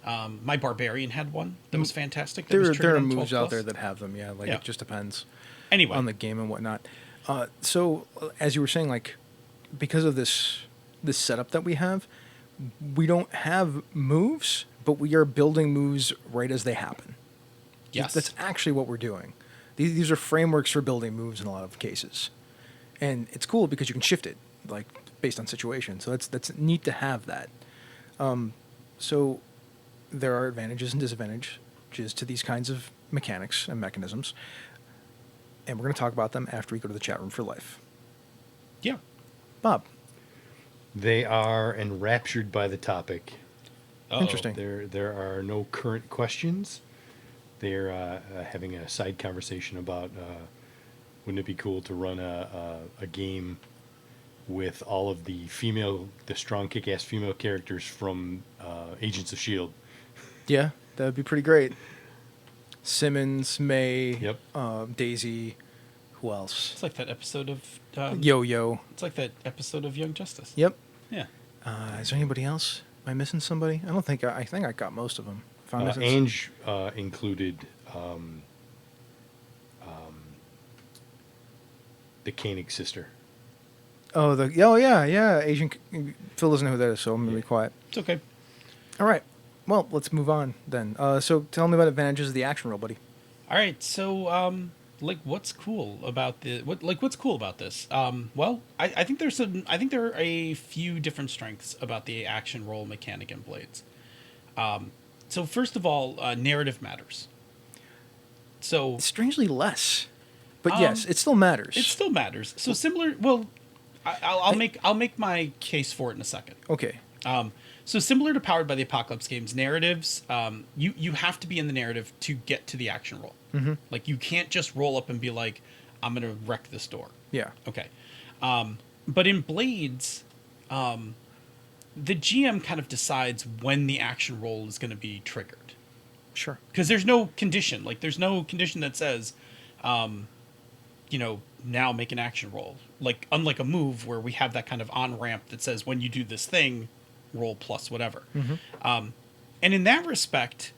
My Barbarian had one that was fantastic. That was There triggered are on 12 moves out plus. there that have them. Yeah. Like Yeah. it just depends Anyway, on the game and whatnot. So as you were saying, like because of this setup that we have, we don't have moves, but we are building moves right as they happen. yes, That's actually what we're doing. These are frameworks for building moves in a lot of cases. And it's cool because you can shift it, like, based on situation. So that's neat to have that. So there are advantages and disadvantages to these kinds of mechanics and mechanisms. And we're going to talk about them after we go to the chat room for life. yeah. Bob. They are enraptured by the topic. Uh-oh. Interesting. There are no current questions. They're having a side conversation about wouldn't it be cool to run a game with all of the strong kick-ass female characters from Agents of S.H.I.E.L.D. Yeah, that would be pretty great. Simmons, May, Yep. Daisy, who else? It's like that episode of Yo-Yo. It's like that episode of Young Justice. Yep. Yeah. Is there anybody else? Am I missing somebody? I don't think I think I got most of them. If I'm missing Ange included the Koenig sister. Oh, yeah. Asian. Phil doesn't know who that is, so I'm gonna be quiet. It's okay. All right. Well, let's move on then. So tell me about advantages of the action roll, buddy. All right, so what's cool about what's cool about this? Well, I think there are a few different strengths about the action roll mechanic in Blades. So first of all, narrative matters. So Strangely less, but yes, it still matters. it still matters. So similar. Well, I'll make my case for it in a second. Okay. So similar to Powered by the Apocalypse games, narratives, you have to be in the narrative to get to the action roll. Mm-hmm. Like, you can't just roll up and be like, I'm going to wreck this door. Yeah. Okay. But in Blades, the GM kind of decides when the action roll is going to be triggered. Sure. Because there's no condition. Like, there's no condition that says, now make an action roll. Like, unlike a move where we have that kind of on-ramp that says, when you do this thing, roll plus whatever. Mm-hmm. And in that respect,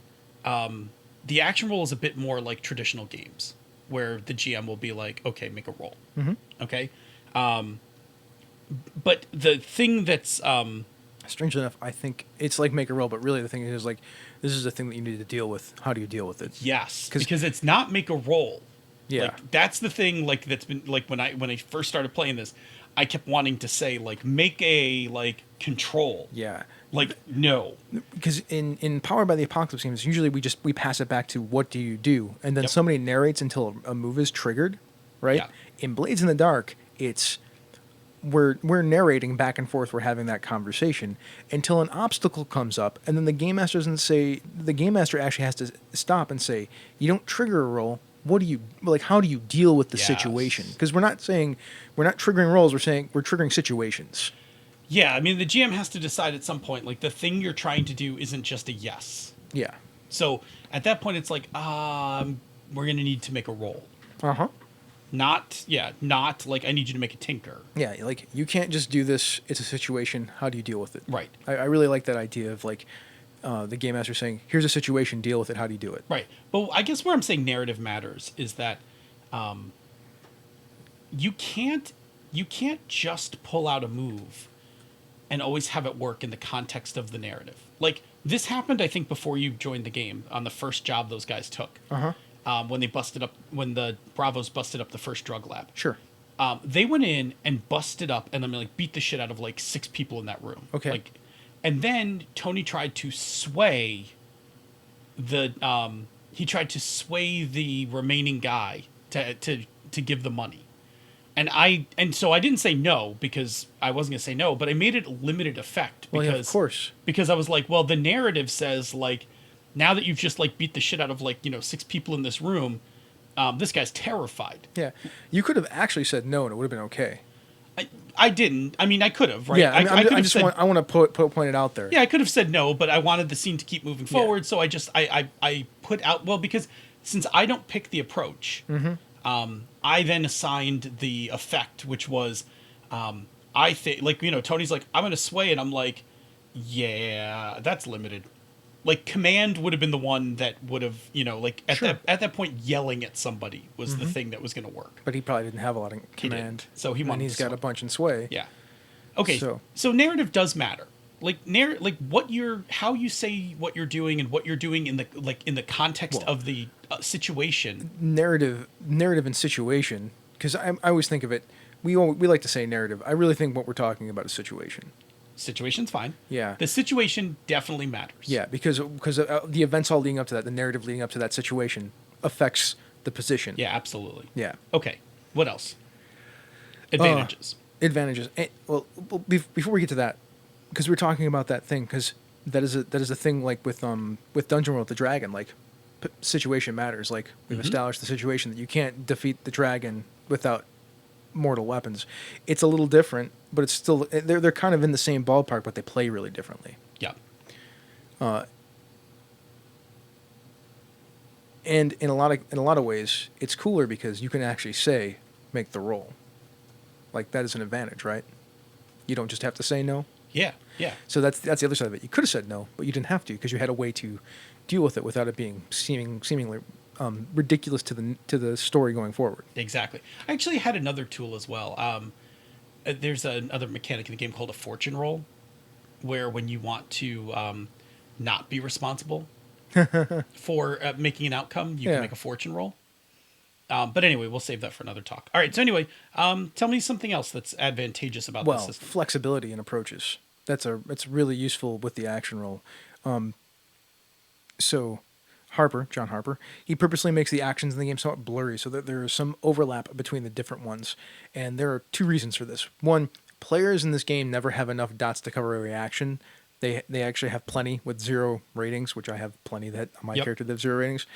the action roll is a bit more like traditional games, where the GM will be like, okay, make a roll. Mm-hmm. Okay? But the thing that's... Strangely enough, I think it's like make a roll, but really the thing is, like, this is the thing that you need to deal with. How do you deal with it? Yes, because it's not make a roll. Yeah. Like, that's the thing, like, that's been, like, when I first started playing this, I kept wanting to say, like, make a, like, control. Yeah. Like, no. Because in Powered by the Apocalypse games, usually we pass it back to what do you do, and then Yep. somebody narrates until a move is triggered, right? Yeah. In Blades in the Dark, it's we're narrating back and forth. We're having that conversation until an obstacle comes up, and then the game master doesn't say. The game master actually has to stop and say, "You don't trigger a roll. What do you like? How do you deal with the Yes. situation?" Because we're not triggering rolls. We're saying we're triggering situations. Yeah, I mean, the GM has to decide at some point, like, the thing you're trying to do isn't just a yes. Yeah. So at that point, it's like, we're going to need to make a roll. Uh-huh. Not like, I need you to make a tinker. Yeah, like, you can't just do this. It's a situation. How do you deal with it? Right. I really like that idea of, like, the game master saying, here's a situation, deal with it. How do you do it? Right. But I guess where I'm saying narrative matters is that you can't just pull out a move and always have it work in the context of the narrative. Like, this happened, I think, before you joined the game on the first job those guys took. When the Bravos busted up the first drug lab. Sure. They went in and busted up and then like beat the shit out of like 6 people in that room. Okay. Like, and then Tony tried to sway the remaining guy to give the money. And so I didn't say no because I wasn't gonna say no, but I made it limited effect because Well, yeah, of course. because I was like, well, the narrative says like, now that you've just like beat the shit out of like 6 people in this room, this guy's terrified. Yeah. You could have actually said no and it would have been okay. I didn't. I mean, I could have, right? Yeah, I could have said, I want to point it out there. yeah, I could have said no, but I wanted the scene to keep moving forward, so I put out, well, because since I don't pick the approach, I then assigned the effect, which was, I think, like, Tony's like, I'm going to sway, and I'm like, yeah, that's limited. Like, command would have been the one that would have, like, at that point, yelling at somebody was the thing that was going to work. But he probably didn't have a lot of He command. didn't. So he wanted and he's to got sway. a bunch in sway. Yeah. Okay. So- So narrative does matter. Like how you say what you're doing and what you're doing in the context of the situation. Narrative and situation, because I always think of it, we like to say narrative. I really think what we're talking about is situation. Situation's fine. Yeah. The situation definitely matters. Yeah, because the events all leading up to that, the narrative leading up to that situation affects the position. Yeah, absolutely. Yeah. Okay. What else? Advantages. Advantages. Before we get to that, because we're talking about that thing, because that is a thing like with Dungeon World, the dragon, like situation matters. Like we've established the situation that you can't defeat the dragon without mortal weapons. It's a little different, but it's still they're kind of in the same ballpark, but they play really differently. Yeah. And in a lot of ways, it's cooler because you can actually say make the roll. Like that is an advantage, right? You don't just have to say no. Yeah. Yeah. So that's the other side of it. You could have said no, but you didn't have to because you had a way to deal with it without it being seemingly ridiculous to the story going forward. Exactly. I actually had another tool as well. There's another mechanic in the game called a fortune roll, where when you want to not be responsible for making an outcome, you Yeah. can make a fortune roll. But anyway, we'll save that for another talk. All right. So anyway, tell me something else that's advantageous about Well, this system. flexibility in approaches. It's really useful with the action roll. So John Harper, he purposely makes the actions in the game somewhat blurry so that there is some overlap between the different ones. And there are 2 reasons for this. One, players in this game never have enough dots to cover every action. They actually have plenty with 0 ratings, which I have plenty that on my Yep. character that have 0 ratings.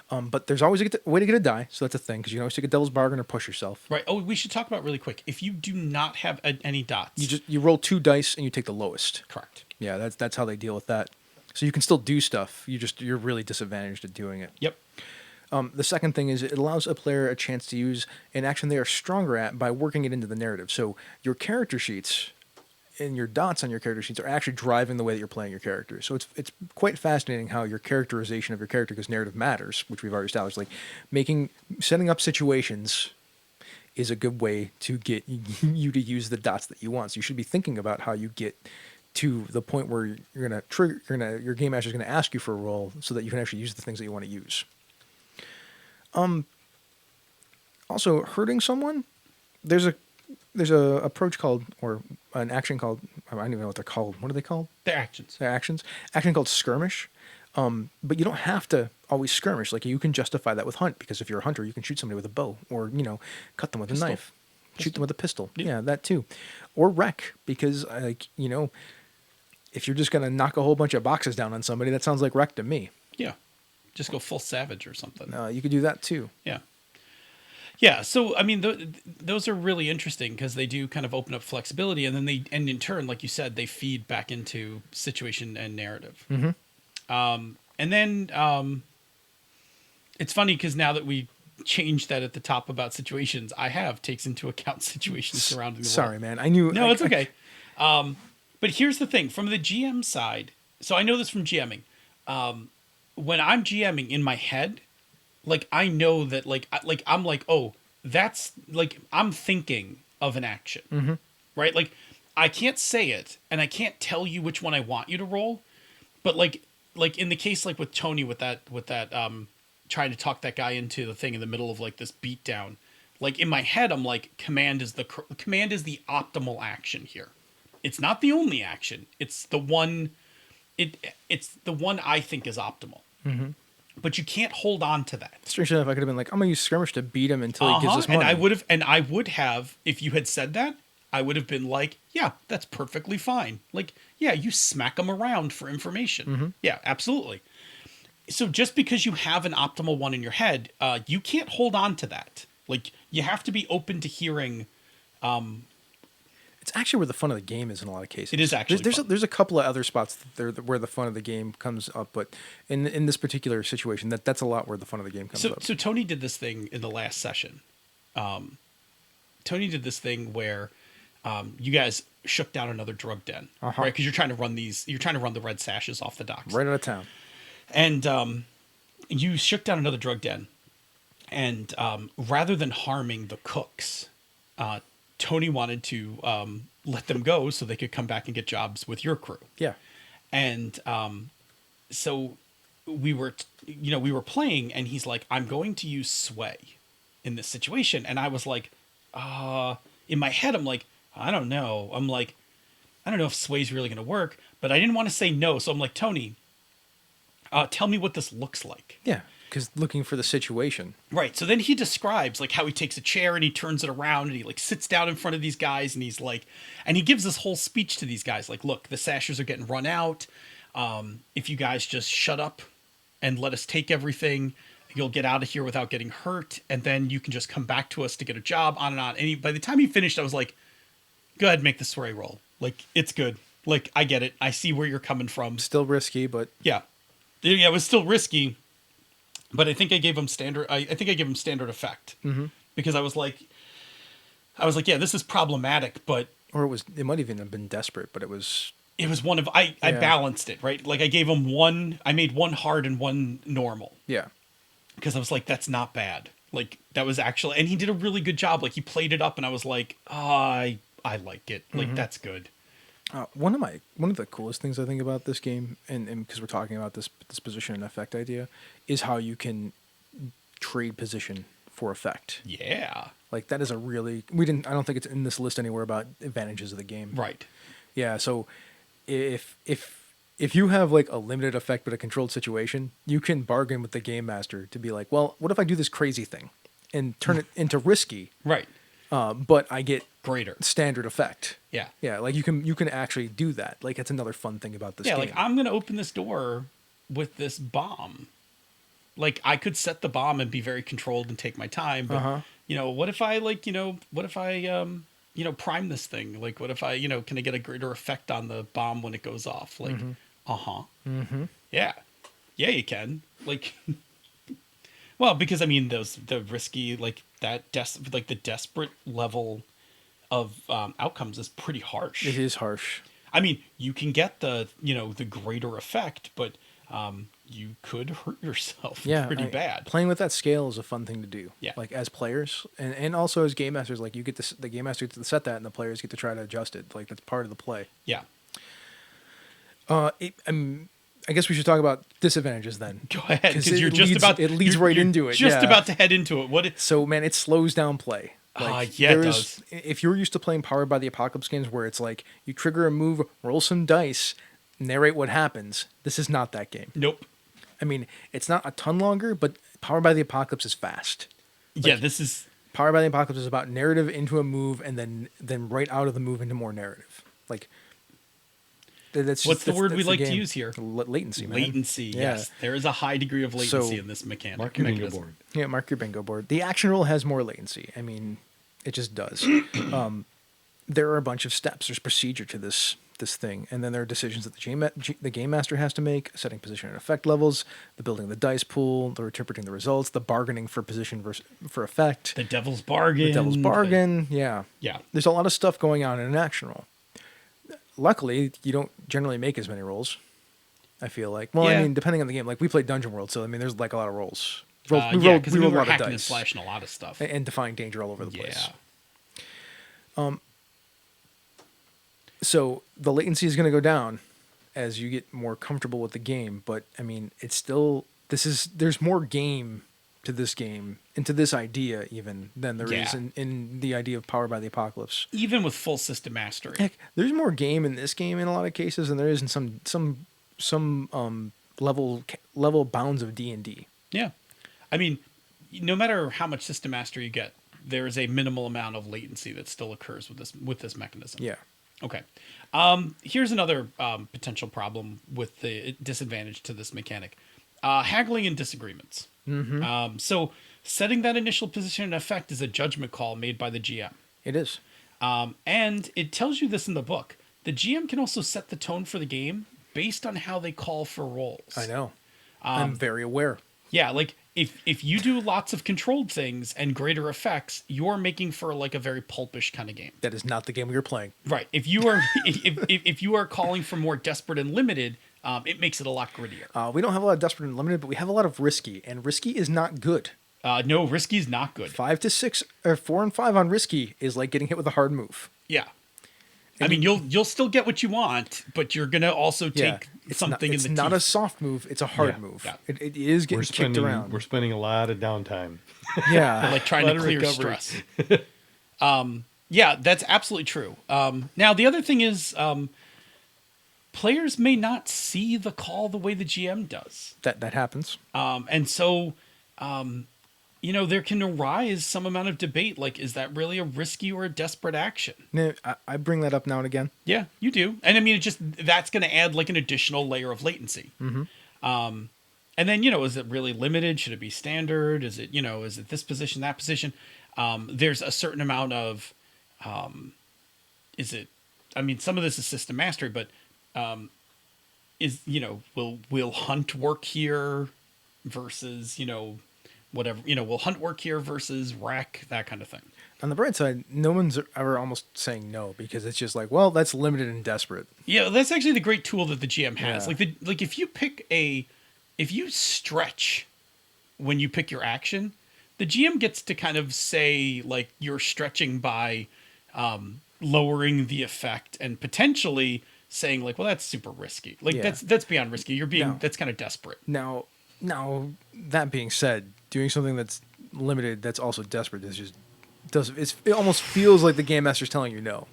But there's always a way to get a die, so that's a thing, because you can always take a devil's bargain or push yourself. Right. Oh, we should talk about really quick. If you do not have any dots, You roll 2 dice and you take the lowest. correct. Yeah, that's how they deal with that. So you can still do stuff. You're really disadvantaged at doing it. Yep. The second thing is it allows a player a chance to use an action they are stronger at by working it into the narrative. So your character sheets and your dots on your character sheets are actually driving the way that you're playing your character. So it's quite fascinating how your characterization of your character, because narrative matters, which we've already established, like setting up situations is a good way to get you to use the dots that you want. So you should be thinking about how you get to the point where your game master is going to ask you for a roll so that you can actually use the things that you want to use. Also, hurting someone, there's a approach called, or an action called, I don't even know what they're called. What are they called? They're actions. They're actions. Action called skirmish. But you don't have to always skirmish. Like you can justify that with hunt, because if you're a hunter, you can shoot somebody with a bow or, cut them with Pistol. a knife. Shoot them with a pistol. Yeah, that too. Or wreck, because if you're just gonna knock a whole bunch of boxes down on somebody, that sounds like wreck to me. Yeah. Just go full savage or something. You could do that too. Yeah. Yeah. So, I mean, those are really interesting because they do kind of open up flexibility, and then and in turn, like you said, they feed back into situation and narrative. And then it's funny because now that we changed that at the top about situations, I have takes into account situations surrounding the world. Sorry, man. I knew. No, it's okay. But here's the thing: from the GM side, so I know this from GMing. When I'm GMing in my head, like I know that, I'm like, oh, that's like I'm thinking of an action, right? Like I can't say it, and I can't tell you which one I want you to roll, but like in the case like with Tony with that trying to talk that guy into the thing in the middle of like this beatdown, like in my head I'm like command is the optimal action here. It's not the only action. It's the one. It's the one I think is optimal. But you can't hold on to that. Strange enough, I could have been like, I'm gonna use skirmish to beat him until he gives us money. And I would have, if you had said that, I would have been like, yeah, that's perfectly fine. Like, yeah, you smack them around for information. Yeah, absolutely. So just because you have an optimal one in your head, you can't hold on to that. Like, you have to be open to hearing. It's actually where the fun of the game is in a lot of cases. It is actually there's a couple of other spots where the fun of the game comes up, but in this particular situation, that's a lot where the fun of the game comes up. So Tony did this thing in the last session. Tony did this thing where you guys shook down another drug den, right? Because you're trying to run the red sashes off the docks, right out of town, and you shook down another drug den, and rather than harming the cooks, Tony wanted to let them go so they could come back and get jobs with your crew. Yeah. And so we were playing, and he's like, I'm going to use sway in this situation. And I was like, in my head, I'm like, I don't know. I'm like, I don't know if sway's really going to work, but I didn't want to say no. So I'm like, Tony, tell me what this looks like. Yeah. Because looking for the situation. Right. So then he describes like how he takes a chair and he turns it around and he like sits down in front of these guys and he's like, and he gives this whole speech to these guys. Like, look, the sashers are getting run out. If you guys just shut up and let us take everything, you'll get out of here without getting hurt. And then you can just come back to us to get a job, on and on. And by the time he finished, I was like, go ahead, make the sway roll. Like, it's good. Like, I get it. I see where you're coming from. Still risky, but yeah, it was still risky. But I think I gave him standard. I think I gave him standard effect because I was like, yeah, this is problematic, but it might even have been desperate, but it was one of I balanced it right. Like I gave him one. I made one hard and one normal. Yeah, because I was like, that's not bad. Like that was actually, and he did a really good job. Like he played it up, and I was like, I like it. Like that's good. One of the coolest things I think about this game, and because we're talking about this position and effect idea, is how you can trade position for effect. Yeah, like that is I don't think it's in this list anywhere about advantages of the game. Right. Yeah. So if you have like a limited effect but a controlled situation, you can bargain with the game master to be like, well, what if I do this crazy thing and turn it into risky? Right. But I get greater standard effect. Yeah. Yeah, like you can actually do that. Like it's another fun thing about this game. Yeah, like I'm going to open this door with this bomb. Like I could set the bomb and be very controlled and take my time, but what if I prime this thing? Like what if I, can I get a greater effect on the bomb when it goes off? Like, yeah. Yeah, you can. Like well, because I mean the risky like that the desperate level of outcomes is pretty harsh. It is harsh. I mean, you can get the greater effect, but you could hurt yourself pretty bad. Playing with that scale is a fun thing to do. Yeah. Like as players and also as game masters, like you get the game master gets to set that and the players get to try to adjust it. Like that's part of the play. Yeah. I guess we should talk about disadvantages then. Go ahead, because it leads right into it. Just about to head into it. So man, it slows down play. Like, it does. If you're used to playing Powered by the Apocalypse games where it's like you trigger a move, roll some dice, narrate what happens, this is not that game. Nope. I mean, it's not a ton longer, but Powered by the Apocalypse is fast. Yeah, this is Powered by the Apocalypse is about narrative into a move, and then right out of the move into more narrative. Like, that's What's just, the that's- word that's we the like to game. use here? Latency, man. Latency. Yeah. Yes, there is a high degree of latency So- in this mechanic. Mark your bingo mechanism. board. Yeah, mark your bingo board. The action roll has more latency. I mean, it just does. There are a bunch of steps. There's procedure to this thing, and then there are decisions that the game master has to make: setting position and effect levels, the building of the dice pool, the interpreting the results, the bargaining for position for effect, The Devil's Bargain. the devil's bargain. Yeah, Yeah. There's a lot of stuff going on in an action roll. Luckily, you don't generally make as many rolls. I feel like. Well, I Yeah. mean, depending on the game. Like we played Dungeon World, so I mean, there's like a lot of rolls. Yeah, because we rolled were a lot of hacking and dice slashing a lot of stuff. and defying danger all over the place. Yeah. So the latency is going to go down as you get more comfortable with the game, but I mean, it's still there's more game to this game and to this idea even than there is Yeah. in the idea of Powered by the Apocalypse. Even with full system mastery. Heck, there's more game in this game in a lot of cases than there is in some level bounds of D&D. Yeah. I mean, no matter how much system mastery you get, there is a minimal amount of latency that still occurs with this mechanism. Yeah. Okay. Here's another potential problem with the disadvantage to this mechanic. Haggling and disagreements. So setting that initial position and effect is a judgment call made by the GM. It is. And it tells you this in the book. The GM can also set the tone for the game based on how they call for rolls. I know. I'm very aware. Yeah, like if you do lots of controlled things and greater effects, you're making for like a very pulpish kind of game. That is not the game we were playing. Right. If you are if you are calling for more desperate and limited, it makes it a lot grittier. We don't have a lot of desperate and limited, but we have a lot of risky, and risky is not good. No, risky is not good. 5 to 6 or 4 and 5 on risky is like getting hit with a hard move. Yeah. I mean, you'll still get what you want, but you're gonna also take something it's in the not teeth. a soft move; it's a hard Yeah. move. Yeah. It is getting kicked around. We're spending a lot of downtime. Yeah, Like trying Lot to of clear recovery. stress. Yeah, that's absolutely true. Now the other thing is, players may not see the call the way the GM does. that happens. And so, there can arise some amount of debate. Like, is that really a risky or a desperate action? No, I bring that up now and again. Yeah, you do. And I mean, that's going to add like an additional layer of latency. And then, is it really limited? Should it be standard? Is it this position, that position? There's a certain amount of, some of this is system mastery, but, will hunt work here versus, whatever, will hunt work here versus wreck, that kind of thing. On the bright side, no one's ever almost saying no because it's just like, well, that's limited and desperate. Yeah, that's actually the great tool that the GM has. Yeah. Like if you stretch when you pick your action, the GM gets to kind of say like you're stretching by lowering the effect and potentially saying like, well, that's super risky. Like Yeah. that's beyond risky. You're being No. that's kind of desperate. Now, that being said, doing something that's limited that's also desperate is just it almost feels like the game master's telling you no.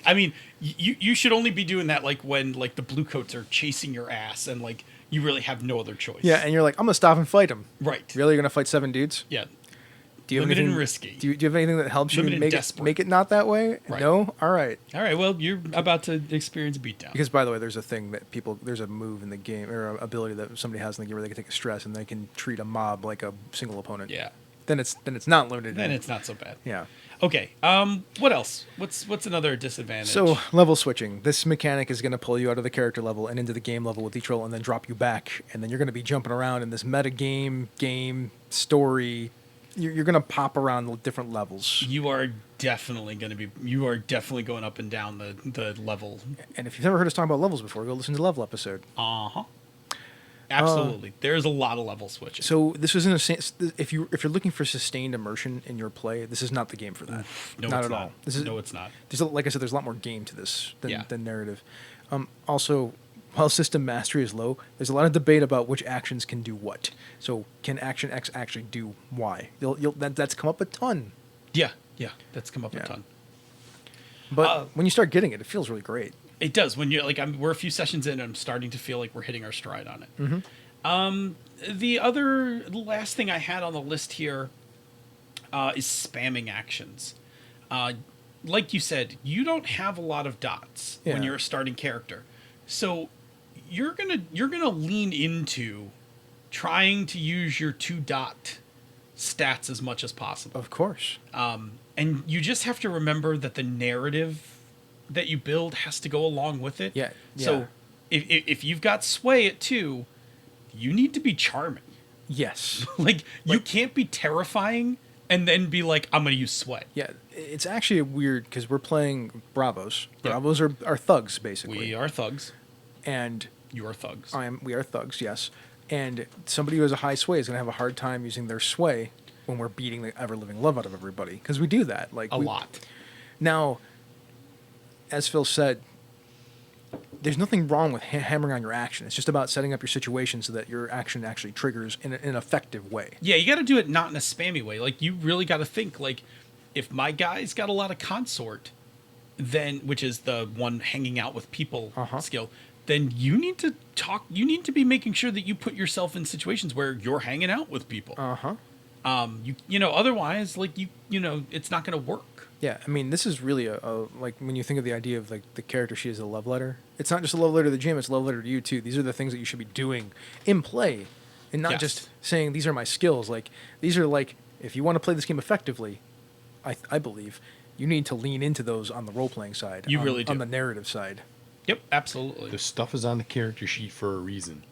I mean, you should only be doing that like when like the blue coats are chasing your ass and like you really have no other choice. Yeah, and you're like, I'm gonna stop and fight him. Right. Really, you're gonna fight 7 dudes? Yeah. Do you have Limited anything, and risky. Do you have anything that helps Limited you and make desperate. it not that way? Right. No. All right. All right. Well, you're about to experience a beatdown. Because by the way, there's a move in the game or an ability that somebody has in the game where they can take a stress and they can treat a mob like a single opponent. Yeah. Then it's not limited. Then it's not so bad. yeah. Okay. What else? What's another disadvantage? So level switching. This mechanic is going to pull you out of the character level and into the game level with each roll, and then drop you back, and then you're going to be jumping around in this meta game story. You're going to pop around the different levels. you are definitely going up and down the level. And if you've never heard us talk about levels before, go listen to the level episode. Absolutely. There's a lot of level switching. So this was in a sense, if you're looking for sustained immersion in your play, this is not the game for that. No, not it's at not. all. This is No, it's not. like I said, there's a lot more game to this Yeah. than narrative. Also, while system mastery is low, there's a lot of debate about which actions can do what. So can action X actually do Y? That's come up a ton. Yeah. That's come up Yeah. a ton. But when you start getting it, it feels really great. It does. When you're like, we're a few sessions in, and I'm starting to feel like we're hitting our stride on it. Mm-hmm. The last thing I had on the list here is spamming actions. Like you said, you don't have a lot of dots when Yeah. you're a starting character, so you're gonna lean into trying to use your 2 dot stats as much as possible. Of course. And you just have to remember that the narrative that you build has to go along with it. Yeah, So if you've got sway at 2, you need to be charming. Yes. Like you can't be terrifying and then be like, I'm gonna use sway. Yeah, it's actually weird because we're playing Bravos. Yeah. Bravos are thugs, basically. We are thugs. And You are thugs. we are thugs, yes. And somebody who has a high sway is going to have a hard time using their sway when we're beating the ever-living love out of everybody. Because we do that. Like a lot. Now, as Phil said, there's nothing wrong with hammering on your action. It's just about setting up your situation so that your action actually triggers in an effective way. Yeah, you got to do it not in a spammy way. Like you really got to think like, if my guy's got a lot of consort, then which is the one hanging out with people skill, then you need to talk. You need to be making sure that you put yourself in situations where you're hanging out with people. You know, otherwise, like you know, it's not going to work. Yeah, I mean, this is really a like when you think of the idea of like the character sheet as a love letter. It's not just a love letter to the gym; it's a love letter to you too. These are the things that you should be doing in play, and not Yes. just saying these are my skills. Like these are like if you want to play this game effectively, I believe you need to lean into those on the role playing side. You really do. On the narrative side. Yep, absolutely. The stuff is on the character sheet for a reason.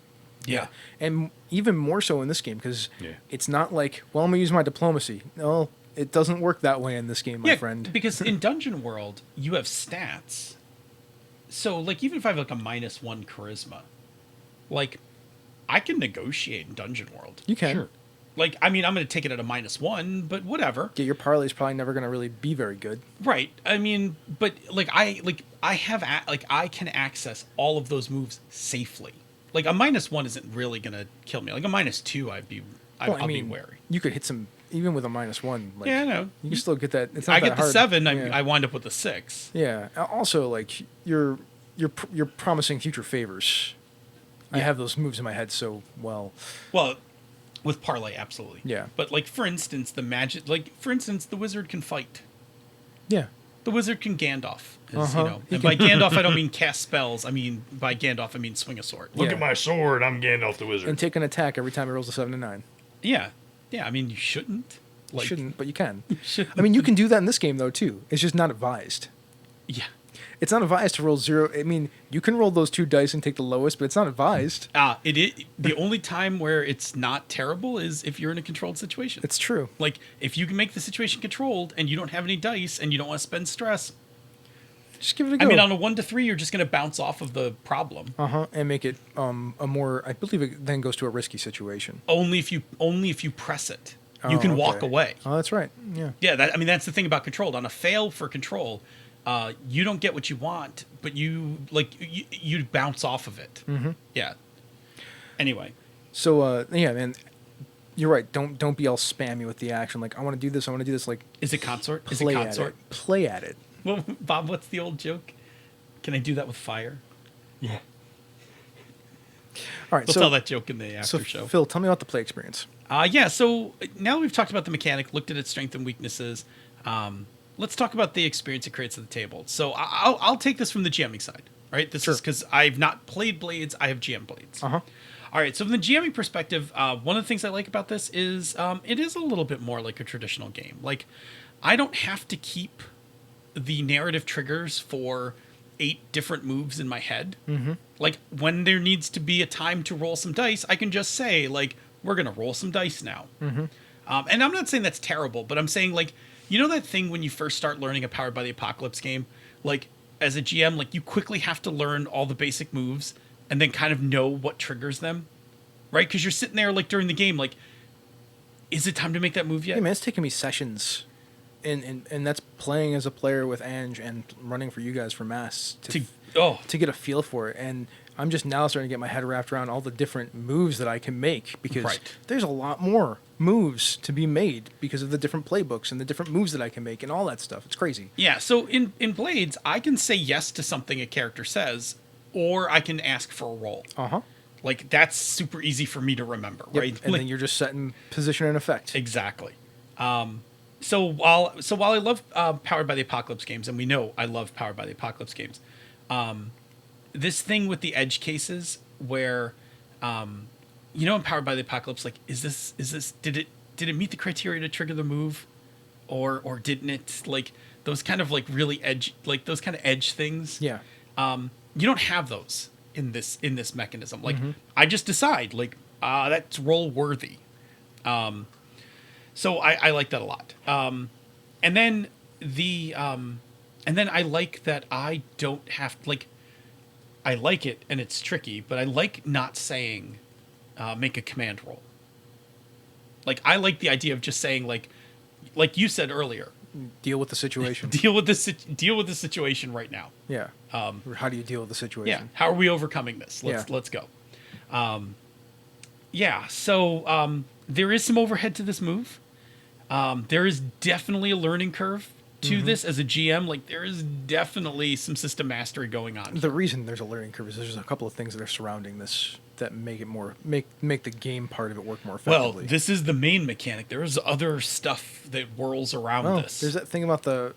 Yeah. And even more so in this game because Yeah. it's not like, well, I'm gonna use my diplomacy. No, it doesn't work that way in this game, my Yeah, friend. because in Dungeon World, you have stats. So, like, even if I have, like, a -1 charisma, like, I can negotiate in Dungeon World. You can. Sure. Like, I mean, I'm going to take it at a -1, but whatever. Yeah, your parlay is probably never gonna really be very good. Right. I mean, but, I can access all of those moves safely. Like, a -1 isn't really going to kill me. Like, a -2, Well, I'll be wary. You could hit some even with a -1. Like, Yeah, I know. You can still get that. It's not I that get the hard. 7, Yeah. I wind up with a 6. Yeah. Also, like you're promising future favors. I have those moves in my head so well. Well, with parlay, absolutely. Yeah. But like for instance, the wizard can fight. Yeah. The wizard can Gandalf. Uh-huh. He And by Gandalf, I don't mean cast spells. I mean by Gandalf, I mean swing a sword. Look at my sword. I'm Gandalf the Wizard. And take an attack every time he rolls a 7 to 9. Yeah, yeah. I mean, you shouldn't. You shouldn't, but you can. shouldn't. I mean, you can do that in this game though too. It's just not advised. Yeah. It's not advised to roll 0. I mean, you can roll those 2 dice and take the lowest, but it's not advised. The only time where it's not terrible is if you're in a controlled situation. It's true. Like if you can make the situation controlled and you don't have any dice and you don't want to spend stress. Just give it a go. I mean, on a 1 to 3, you're just going to bounce off of the problem. and make it a more. I believe it then goes to a risky situation. Only if you press it. You can walk okay. away. Oh, that's right. Yeah. Yeah, that's the thing about controlled. On a fail for control, you don't get what you want, but you bounce off of it. Mm-hmm. Yeah. Anyway, So yeah, man, you're right. Don't be all spammy with the action. Like I want to do this. I want to do this. Like is it consort? Is it play at consort? it. Play at it. Well, Bob, what's the old joke? Can I do that with fire? Yeah. All right. We'll so tell that joke in the so after show. Phil, tell me about the play experience. Yeah. So now that we've talked about the mechanic, looked at its strengths and weaknesses. Let's talk about the experience it creates at the table. So I'll take this from the GMing side. Right. This is because I've not played Blades. I have GM Blades. Uh-huh. All right, so from the GMing perspective, one of the things I like about this is it is a little bit more like a traditional game. Like, I don't have to keep the narrative triggers for 8 different moves in my head. Mm-hmm. Like, when there needs to be a time to roll some dice, I can just say, like, we're going to roll some dice now. Mm-hmm. And I'm not saying that's terrible, but I'm saying, like, you know that thing when you first start learning a Powered by the Apocalypse game? Like, as a GM, like, you quickly have to learn all the basic moves and then kind of know what triggers them, right? Because you're sitting there, like, during the game, like, is it time to make that move yet? Hey man, it's taken me sessions, and that's playing as a player with Ange and running for you guys for Mass to get a feel for it. And I'm just now starting to get my head wrapped around all the different moves that I can make because Right. there's a lot more moves to be made because of the different playbooks and the different moves that I can make and all that stuff. It's crazy. Yeah, so in Blades, I can say yes to something a character says, or I can ask for a roll. Uh-huh. Like, that's super easy for me to remember, Yep. right? And Like, then you're just setting position and effect. exactly. while I love Powered by the Apocalypse games, and we know I love Powered by the Apocalypse games, this thing with the edge cases where, in Powered by the Apocalypse, like, is this did it meet the criteria to trigger the move, or didn't it? Like those kind of like really edge, like those kind of edge things. Yeah. You don't have those in this mechanism. Like I just decide like that's roll worthy. So I like that a lot. And then I like that I don't have like, I like it and it's tricky, but I like not saying make a command roll. Like I like the idea of just saying like you said earlier, Deal with the situation. deal with the situation right now. Yeah. Or how do you deal with the situation? Yeah. How are we overcoming this? Let's go. So there is some overhead to this move. There is definitely a learning curve to this as a GM. Like there is definitely some system mastery going on. The reason there's a learning curve is there's a couple of things that are surrounding this that make it more make the game part of it work more Well, effectively. this is the main mechanic. There is other stuff that whirls around this. There's that thing about the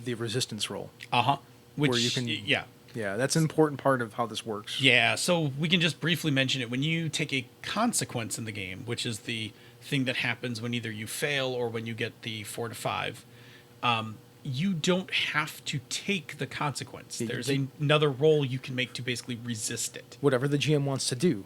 resistance roll. Which where you can- yeah. Yeah, that's an important part of how this works. Yeah, so we can just briefly mention it. When you take a consequence in the game, which is the thing that happens when either you fail or when you get the 4 to 5, you don't have to take the consequence. Yeah, There's another roll you can make to basically resist it. Whatever the GM wants to do.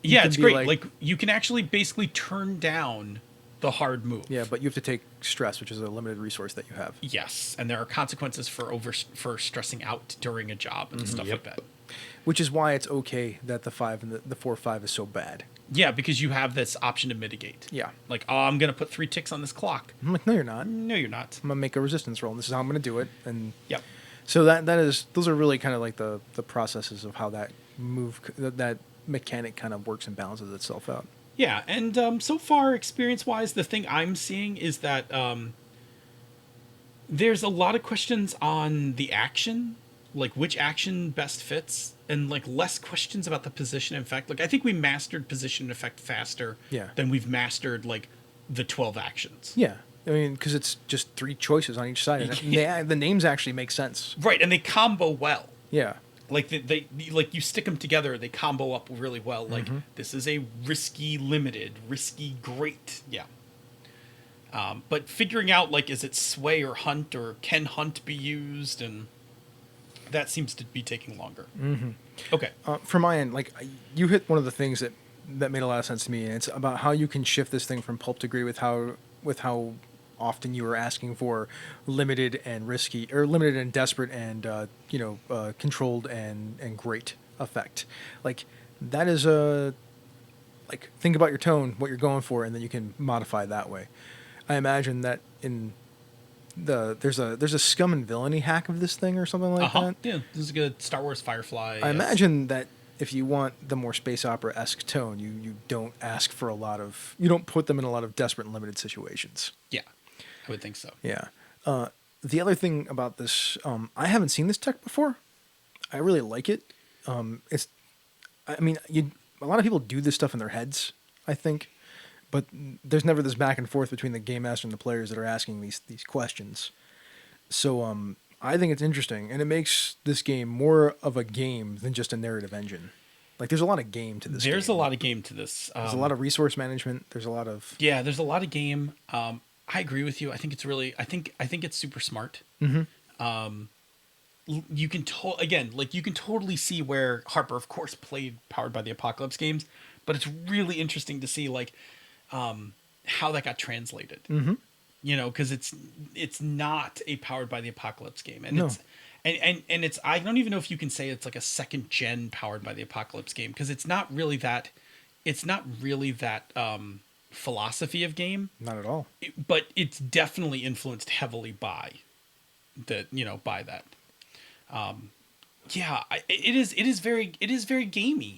Yeah, can it's be great. like- Like you can actually basically turn down the hard move. Yeah, but you have to take stress, which is a limited resource that you have. Yes, and there are consequences for stressing out during a job and stuff like that. Which is why it's okay that the 5 and the 4-5 is so bad. Yeah, because you have this option to mitigate. Yeah. Like, oh, I'm going to put 3 ticks on this clock. I'm like, no, you're not. No, you're not. I'm gonna make a resistance roll, and this is how I'm gonna do it. And Yep. so those are really kind of like the processes of how that that mechanic kind of works and balances itself out. Yeah, and so far, experience-wise, the thing I'm seeing is that there's a lot of questions on the action, like which action best fits, and like less questions about the position and effect. Like I think we mastered position and effect faster than we've mastered like the 12 actions. Yeah, I mean, because it's just 3 choices on each side, and the names actually make sense. Right, and they combo well. Yeah. Like they like you stick them together, they combo up really well. Like this is a risky limited, risky great, yeah. But figuring out like is it sway or hunt or can hunt be used, and that seems to be taking longer. Okay. From my end, like you hit one of the things that made a lot of sense to me, and it's about how you can shift this thing from pulp to gray with how often you are asking for limited and risky, or limited and desperate, and controlled and great effect. Like that is like think about your tone, what you're going for, and then you can modify that way. I imagine that in there's a scum and villainy hack of this thing or something like that. Yeah, this is a good Star Wars Firefly. I imagine that if you want the more space opera-esque tone, you don't ask for you don't put them in a lot of desperate and limited situations. Yeah, I would think so. Yeah. The other thing about this, I haven't seen this tech before. I really like it. A lot of people do this stuff in their heads, I think, but there's never this back and forth between the game master and the players that are asking these questions. So I think it's interesting, and it makes this game more of a game than just a narrative engine. Like there's a lot of game to this. There's game. a lot of game to this. There's a lot of resource management. There's a lot of there's a lot of game. I agree with you. I think it's really. I think it's super smart. You can you can totally see where Harper, of course, played Powered by the Apocalypse games, but it's really interesting to see like how that got translated. Because it's not a Powered by the Apocalypse game, and it's I don't even know if you can say it's like a second gen Powered by the Apocalypse game, because it's not really that philosophy of game. Not at all. But it's definitely influenced heavily by that. It is very gamey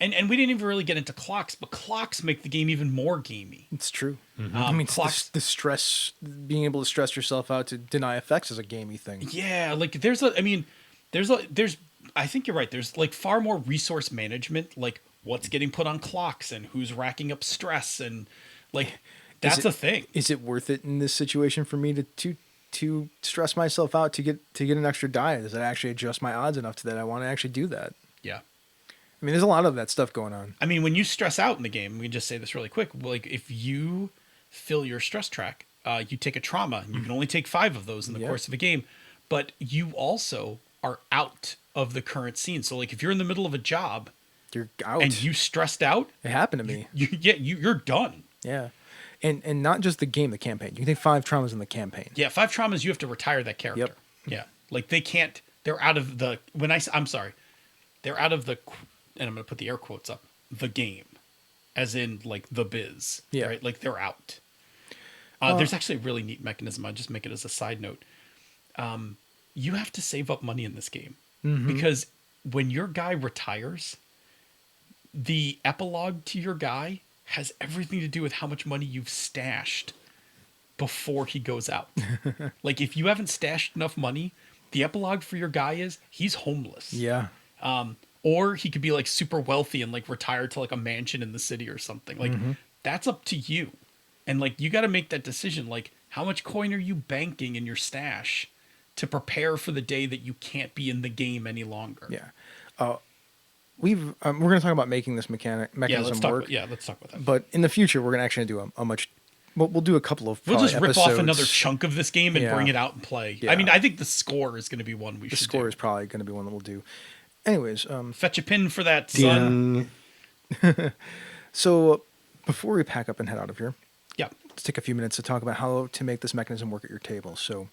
and we didn't even really get into clocks, but clocks make the game even more gamey. It's true. I mean, clocks, the stress, being able to stress yourself out to deny effects is a gamey thing. Yeah, like I think you're right. There's like far more resource management, like what's getting put on clocks and who's racking up stress, and Like that's a thing. Is it worth it in this situation for me to stress myself out to get an extra die? Does it actually adjust my odds enough to that I want to actually do that? Yeah. I mean, there's a lot of that stuff going on. I mean, when you stress out in the game, we can just say this really quick. Like, if you fill your stress track, you take a trauma. You can only take 5 of those in the course of a game, but you also are out of the current scene. So, like, if you're in the middle of a job, You're out. and you stressed out, It happened to me. you're done. Yeah. And not just the game, the campaign. You can take 5 traumas in the campaign. Yeah, 5 traumas, you have to retire that character. Yep. Yeah, like they can't. They're out of the. I'm sorry, they're out of the. And I'm going to put the air quotes up. The game, as in like the biz. Yeah. Right. Like they're out. There's actually a really neat mechanism. I'll just make it as a side note. You have to save up money in this game because when your guy retires, the epilogue to your guy has everything to do with how much money you've stashed before he goes out. Like if you haven't stashed enough money, the epilogue for your guy is he's homeless. Yeah. Or he could be like super wealthy and like retired to like a mansion in the city or something. Like that's up to you. And like you got to make that decision. Like how much coin are you banking in your stash to prepare for the day that you can't be in the game any longer? Yeah. We're going to talk about making this mechanism work. Let's talk about that. But in the future, we're going to actually do a much. We'll do a couple of. We'll just rip episodes. off another chunk of this game and Yeah. bring it out and play. Yeah. I mean, I think the score is going to be one we The should score do. is probably going to be one that we'll do. Anyways, Fetch a pin for that, son. Ding. so before we pack up and head out of here, Yeah. let's take a few minutes to talk about how to make this mechanism work at your table. So,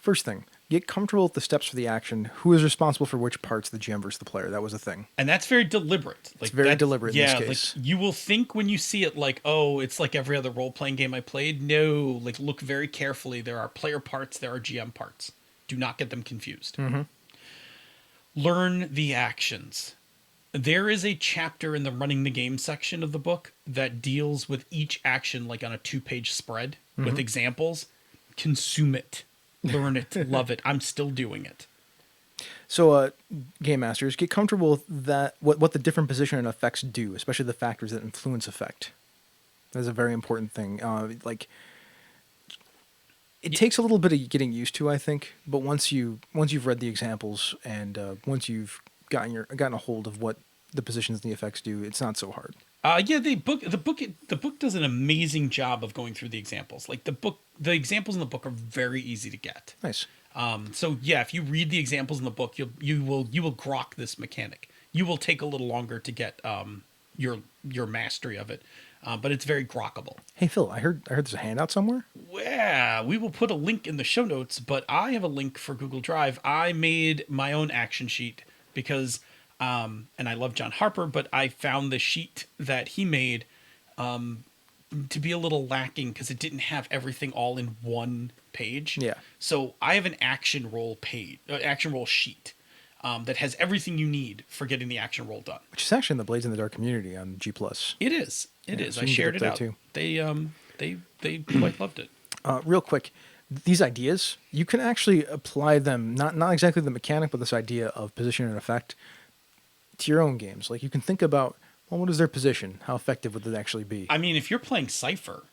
first thing, get comfortable with the steps for the action. Who is responsible for which parts, the GM versus the player? That was a thing. And that's very deliberate. Like very that's- deliberate in this yeah, case. like you will think when you see it like, oh, it's like every other role-playing game I played. No, like look very carefully. There are player parts, there are GM parts. Do not get them confused. Learn the actions. There is a chapter in the running the game section of the book that deals with each action like on a 2-page spread with examples. Consume it. Learn it. Love it. I'm still doing it. So, game masters, get comfortable with that. What the different position and effects do, especially the factors that influence effect. That's a very important thing. It takes a little bit of getting used to, I think. But once you've read the examples and once you've gotten a hold of what the positions and the effects do, it's not so hard. Yeah, the book does an amazing job of going through the examples. Like the examples in the book are very easy to get. Nice. So yeah, if you read the examples in the book, you will grok this mechanic. You will take a little longer to get your mastery of it, but it's very grokkable. Hey Phil, I heard there's a handout somewhere. Yeah, we will put a link in the show notes, but I have a link for Google Drive. I made my own action sheet because, and I love John Harper, but I found the sheet that he made to be a little lacking because it didn't have everything all in one page. Yeah. So I have an action roll sheet that has everything you need for getting the action roll done. Which is actually in the Blades in the Dark community on G+. It is. It Yeah, is. so I you can shared get it it out. there, too. They quite loved it. Real quick, these ideas, you can actually apply them, not exactly the mechanic, but this idea of position and effect to your own games. Like you can think about, well, what is their position? How effective would it actually be? I mean, if you're playing Cypher,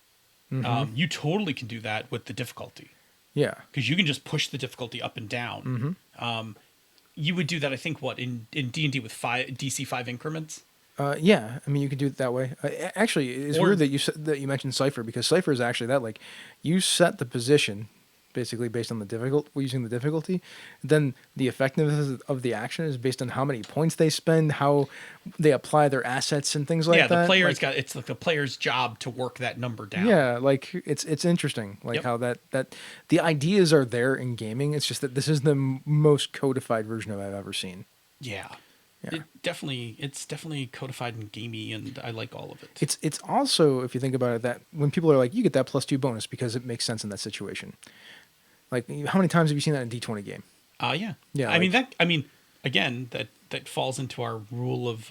you totally can do that with the difficulty Yeah. because you can just push the difficulty up and down. You would do that, I think, in D&D with DC 5 increments. Yeah, I mean, you could do it that way. Actually, it's Or- weird that you mentioned Cypher because Cypher is actually that. Like, you set the position basically based on using the difficulty. Then the effectiveness of the action is based on how many points they spend, how they apply their assets, and things like Yeah, that. the player's Like, it's like the player's job to work that number down. yeah, like it's interesting, like Yep. how that the ideas are there in gaming. It's just that this is the most codified version of it I've ever seen. Yeah. Yeah. It's definitely codified and gamey, and I like all of it. It's also, if you think about it, that when people are like, you get that +2 bonus because it makes sense in that situation. Like, how many times have you seen that in a D20 game? Yeah. Yeah, I mean, again, that falls into our rule of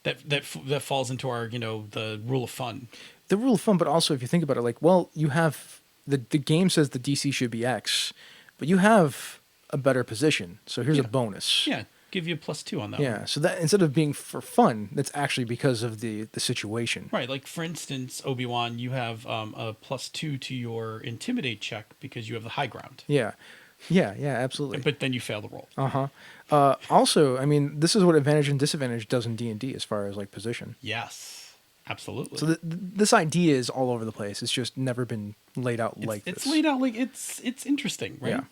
that falls into our, the rule of fun. The rule of fun, but also if you think about it, like, well, you have the game says the DC should be X, but you have a better position, so here's a Yeah. bonus. Yeah. give you a +2 on that Yeah, one. so that instead of being for fun, that's actually because of the situation. Right, like for instance, Obi-Wan, you have a +2 to your intimidate check because you have the high ground, Yeah, yeah, yeah, absolutely. but then you fail the roll. Also, I mean, this is what advantage and disadvantage does in D&D as far as like position. Yes, absolutely. So this idea is all over the place. It's just never been laid out like it's this. laid out like it's interesting, right? Yeah.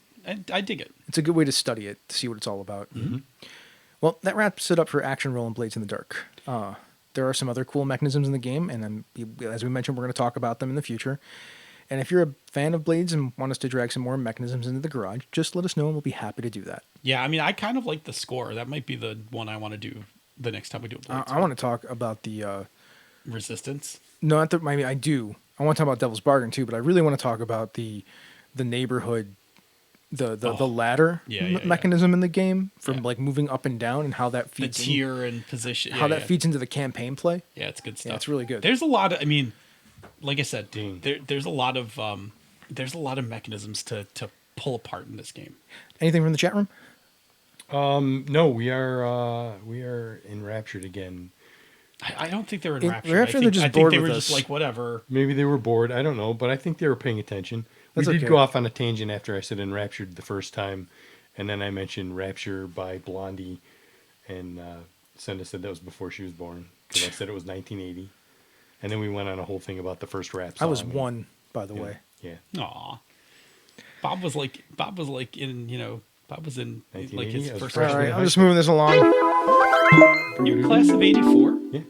I dig it. It's a good way to study it, to see what it's all about. Well, that wraps it up for Action Roll and Blades in the Dark. There are some other cool mechanisms in the game, and as we mentioned, we're going to talk about them in the future. And if you're a fan of Blades and want us to drag some more mechanisms into the garage, just let us know and we'll be happy to do that. Yeah, I mean, I kind of like the score. That might be the one I want to do the next time we do a Blades. I want to talk about the... Resistance. no, not the, I mean, I do. I want to talk about Devil's Bargain too, but I really want to talk about the neighborhood, the ladder Yeah. mechanism in the game from Yeah. like moving up and down and how that The feeds tier and position. how that yeah. feeds into the campaign play. Yeah, it's good stuff. it's really good. There's a lot of, I mean, like I said, Ding. there's a lot of mechanisms to pull apart in this game. Anything from the chat room? No, we are enraptured again. I don't think they're In enraptured. Rapture, I they're think, just I think bored they with were us. just like, whatever. Maybe they were bored. I don't know, but I think they were paying attention. That's we did okay. go off on a tangent after I said enraptured the first time, and then I mentioned Rapture by Blondie, and Senda said that was before she was born because I said it was 1980, and then we went on a whole thing about the first rap I song. was one, by the Yeah, way. yeah. Aw. Bob was like in, Bob was in like 1980? his I was first freshman All grade. right, high I'm just school. moving this along. You were class of 84? Yeah.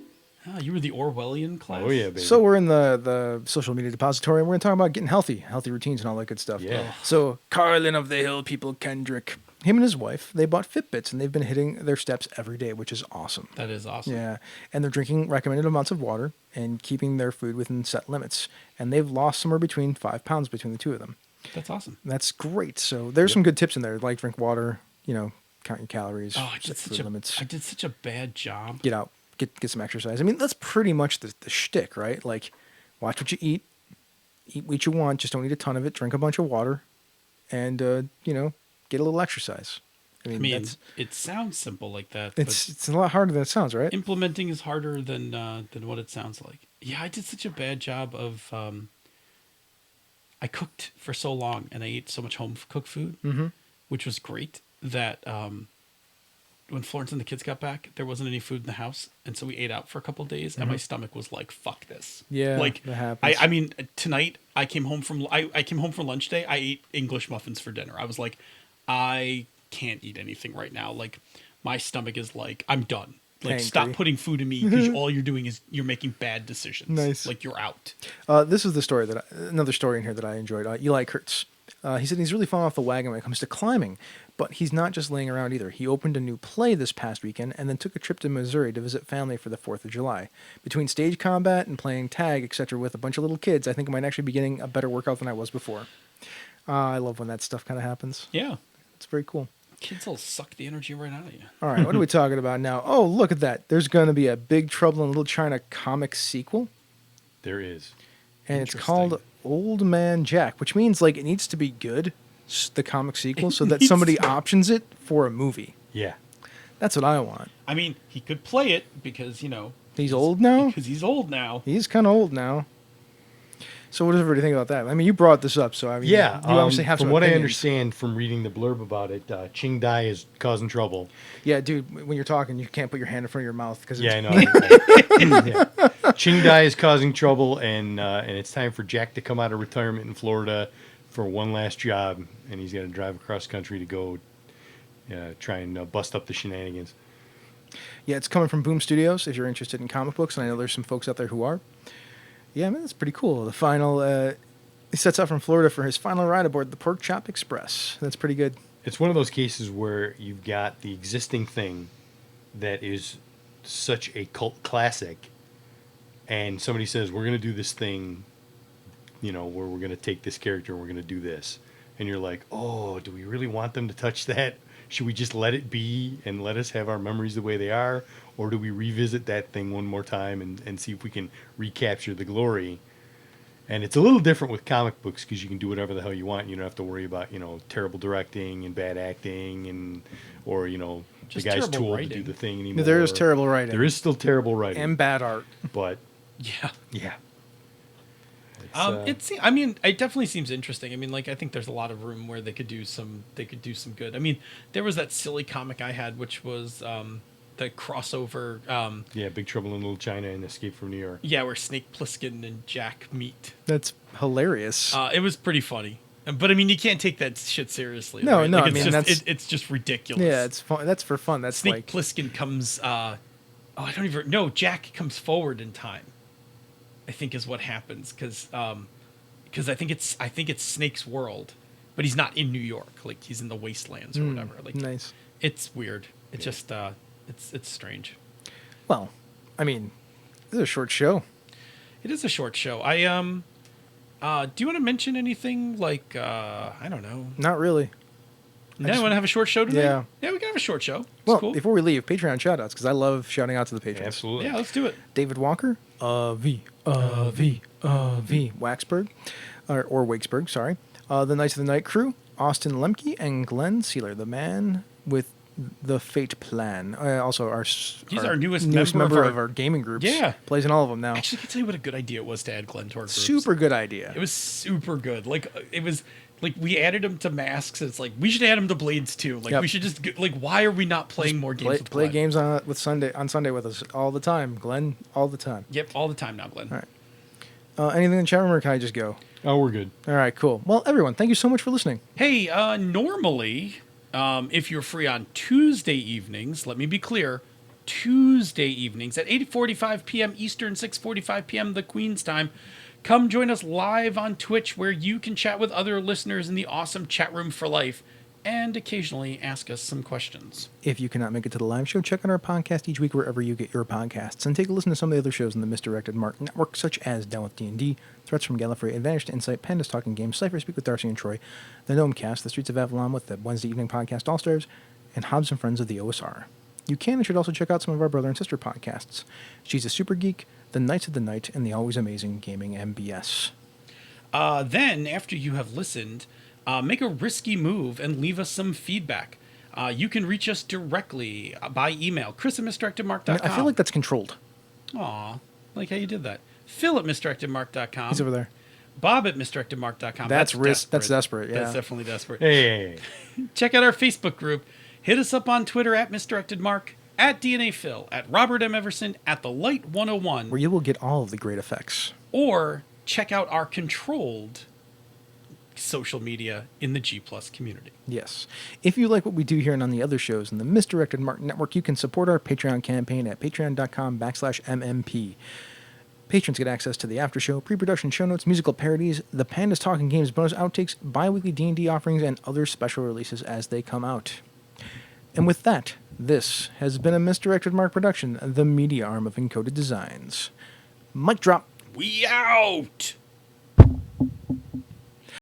Ah, you were the Orwellian class? Oh yeah, baby. So we're in the social media depository, and we're going to talk about getting healthy routines and all that good stuff. Yeah. So Carlin of the Hill People Kendrick, him and his wife, they bought Fitbits, and they've been hitting their steps every day, which is awesome. That is awesome. Yeah, and they're drinking recommended amounts of water and keeping their food within set limits. And they've lost somewhere between 5 pounds between the two of them. That's awesome. That's great. So there's some good tips in there, like drink water, count your calories, Oh, set food limits, I did such a bad job. get out, get some exercise. I mean, that's pretty much the shtick, right? Like, watch what you eat what you want, just don't eat a ton of it. Drink a bunch of water, and get a little exercise. I I mean, mean, it sounds simple like that, but it's a lot harder than it sounds, right? implementing is harder than what it sounds like. Yeah, I did such a bad job of. I cooked for so long, and I ate so much home cooked food, which was great. That when Florence and the kids got back, there wasn't any food in the house, and so we ate out for a couple of days, and my stomach was like, "Fuck this." Yeah, like that happens. I mean, tonight I came home from lunch day. I ate English muffins for dinner. I was like, I can't eat anything right now. Like my stomach is like, I'm done. Like, Angry. stop putting food in me because all you're doing is you're making bad decisions. Nice. Like you're out. This is the story another story in here that I enjoyed. Eli Kurtz. He said he's really fallen off the wagon when it comes to climbing, but he's not just laying around either. He opened a new play this past weekend and then took a trip to Missouri to visit family for the 4th of July. Between stage combat and playing tag, etc., with a bunch of little kids, I think I might actually be getting a better workout than I was before. I love when that stuff kind of happens. Yeah. It's very cool. Kids will suck the energy right out of you. All right, what are we talking about now? Oh, look at that. There's going to be a Big Trouble in Little China comic sequel, There is. and it's Interesting. called Old Man Jack, which means like it needs to be good, the comic sequel, so that needs somebody to- options it for a movie. Yeah. That's what I want. I mean, he could play it because, He's old now? Because he's old now. He's kind of old now. So what does everybody think about that? I mean, you brought this up, so I mean, Yeah. you obviously have from some what I opinions. understand from reading the blurb about it, Ching Dai is causing trouble. Yeah, dude, when you're talking, you can't put your hand in front of your mouth because Yeah, I know. Yeah. Ching Dai is causing trouble, and it's time for Jack to come out of retirement in Florida for one last job, and he's got to drive across country to go try and bust up the shenanigans. Yeah, it's coming from Boom Studios if you're interested in comic books, and I know there's some folks out there who are. Yeah, man, that's pretty cool. The final, he sets out from Florida for his final ride aboard the Pork Chop Express. That's pretty good. It's one of those cases where you've got the existing thing that is such a cult classic, and somebody says, we're going to do this thing, where we're going to take this character and we're going to do this. And you're like, oh, do we really want them to touch that? Should we just let it be and let us have our memories the way they are? Or do we revisit that thing one more time and see if we can recapture the glory? And it's a little different with comic books because you can do whatever the hell you want. You don't have to worry about, terrible directing and bad acting or Just the guy's terrible tool to writing. do the thing anymore. There is terrible writing. There is still terrible writing. and bad art. but Yeah. yeah. I mean, it definitely seems interesting. I mean, like, I think there's a lot of room where they could do some good. I mean, there was that silly comic I had, which was the crossover. Yeah, Big Trouble in Little China and Escape from New York. Yeah, where Snake Plissken and Jack meet. That's hilarious. It was pretty funny. But I mean, you can't take that shit seriously. No, right? no, Like, I it's mean, just, that's- it's just ridiculous. yeah, it's fun. That's for fun. That's Snake like Plissken comes. I don't even. No, Jack comes forward in time. I think is what happens because I think it's Snake's world, but he's not in New York. Like he's in the wastelands or whatever. Like nice. it's weird. It's just it's strange. Well, I mean, this is a short show. It is a short show. Do you want to mention anything like I don't know? Not really. No, want to have a short show today? Yeah. Yeah, we can have a short show. It's Well, cool. before we leave, Patreon shoutouts because I love shouting out to the patrons. Absolutely. Yeah, let's do it. David Walker, Waxberg, or Wakesburg, sorry. The Knights of the Night Crew, Austin Lemke and Glenn Sealer, the man with the Fate Plan. Also, He's our newest member member of of our gaming groups. Yeah. Plays in all of them now. Actually, I can tell you what a good idea it was to add Glenn to our groups. Super good idea. It was super good. Like it was like we added him to Masks. It's like we should add him to Blades too. Like Yep. we should just like why are we not playing more games with play Glenn? games on Sunday with us all the time. Glenn, all the time. Yep, all the time now, Glenn. All right. Anything in the chat room, or can I just go? Oh, we're good. All right, cool. Well, everyone, thank you so much for listening. Hey, normally, if you're free on Tuesday evenings, let me be clear, Tuesday evenings at 8:45 p.m. Eastern, 6:45 p.m. the Queen's time, come join us live on Twitch where you can chat with other listeners in the awesome chat room for life and occasionally ask us some questions. If you cannot make it to the live show, check out our podcast each week wherever you get your podcasts, and take a listen to some of the other shows in the Misdirected Mark Network, such as Down with D&D, Threats from Gallifrey, Advantage to Insight, Pandas Talking Games, Cypher Speak with Darcy and Troy, The Gnome Cast, The Streets of Avalon with the Wednesday Evening Podcast All-Stars, and Hobbs and Friends of the OSR. You can and should also check out some of our brother and sister podcasts, She's a Super Geek, The Knights of the Night, and the Always Amazing Gaming MBS. Then, after you have listened, make a risky move and leave us some feedback. You can reach us directly by email, chris@misdirectedmark.com. I feel like that's controlled. Aw, like how you did that. Phil at misdirectedmark.com. He's over there. Bob at misdirectedmark.com. That's desperate, yeah. That's definitely desperate. Hey. Check out our Facebook group. Hit us up on Twitter at misdirectedmark, at DNA Phil, at Robert M. Everson, at The Light 101, Where you will get all of the great effects. or check out our controlled social media in the G Plus community. Yes. If you like what we do here and on the other shows in the Misdirected Mark Network, you can support our Patreon campaign at patreon.com/MMP. Patrons get access to the after show, pre-production show notes, musical parodies, the Pandas Talking Games bonus outtakes, bi-weekly D&D offerings, and other special releases as they come out. And with that, this has been a Misdirected Mark production, the media arm of Encoded Designs. Mic drop. We out!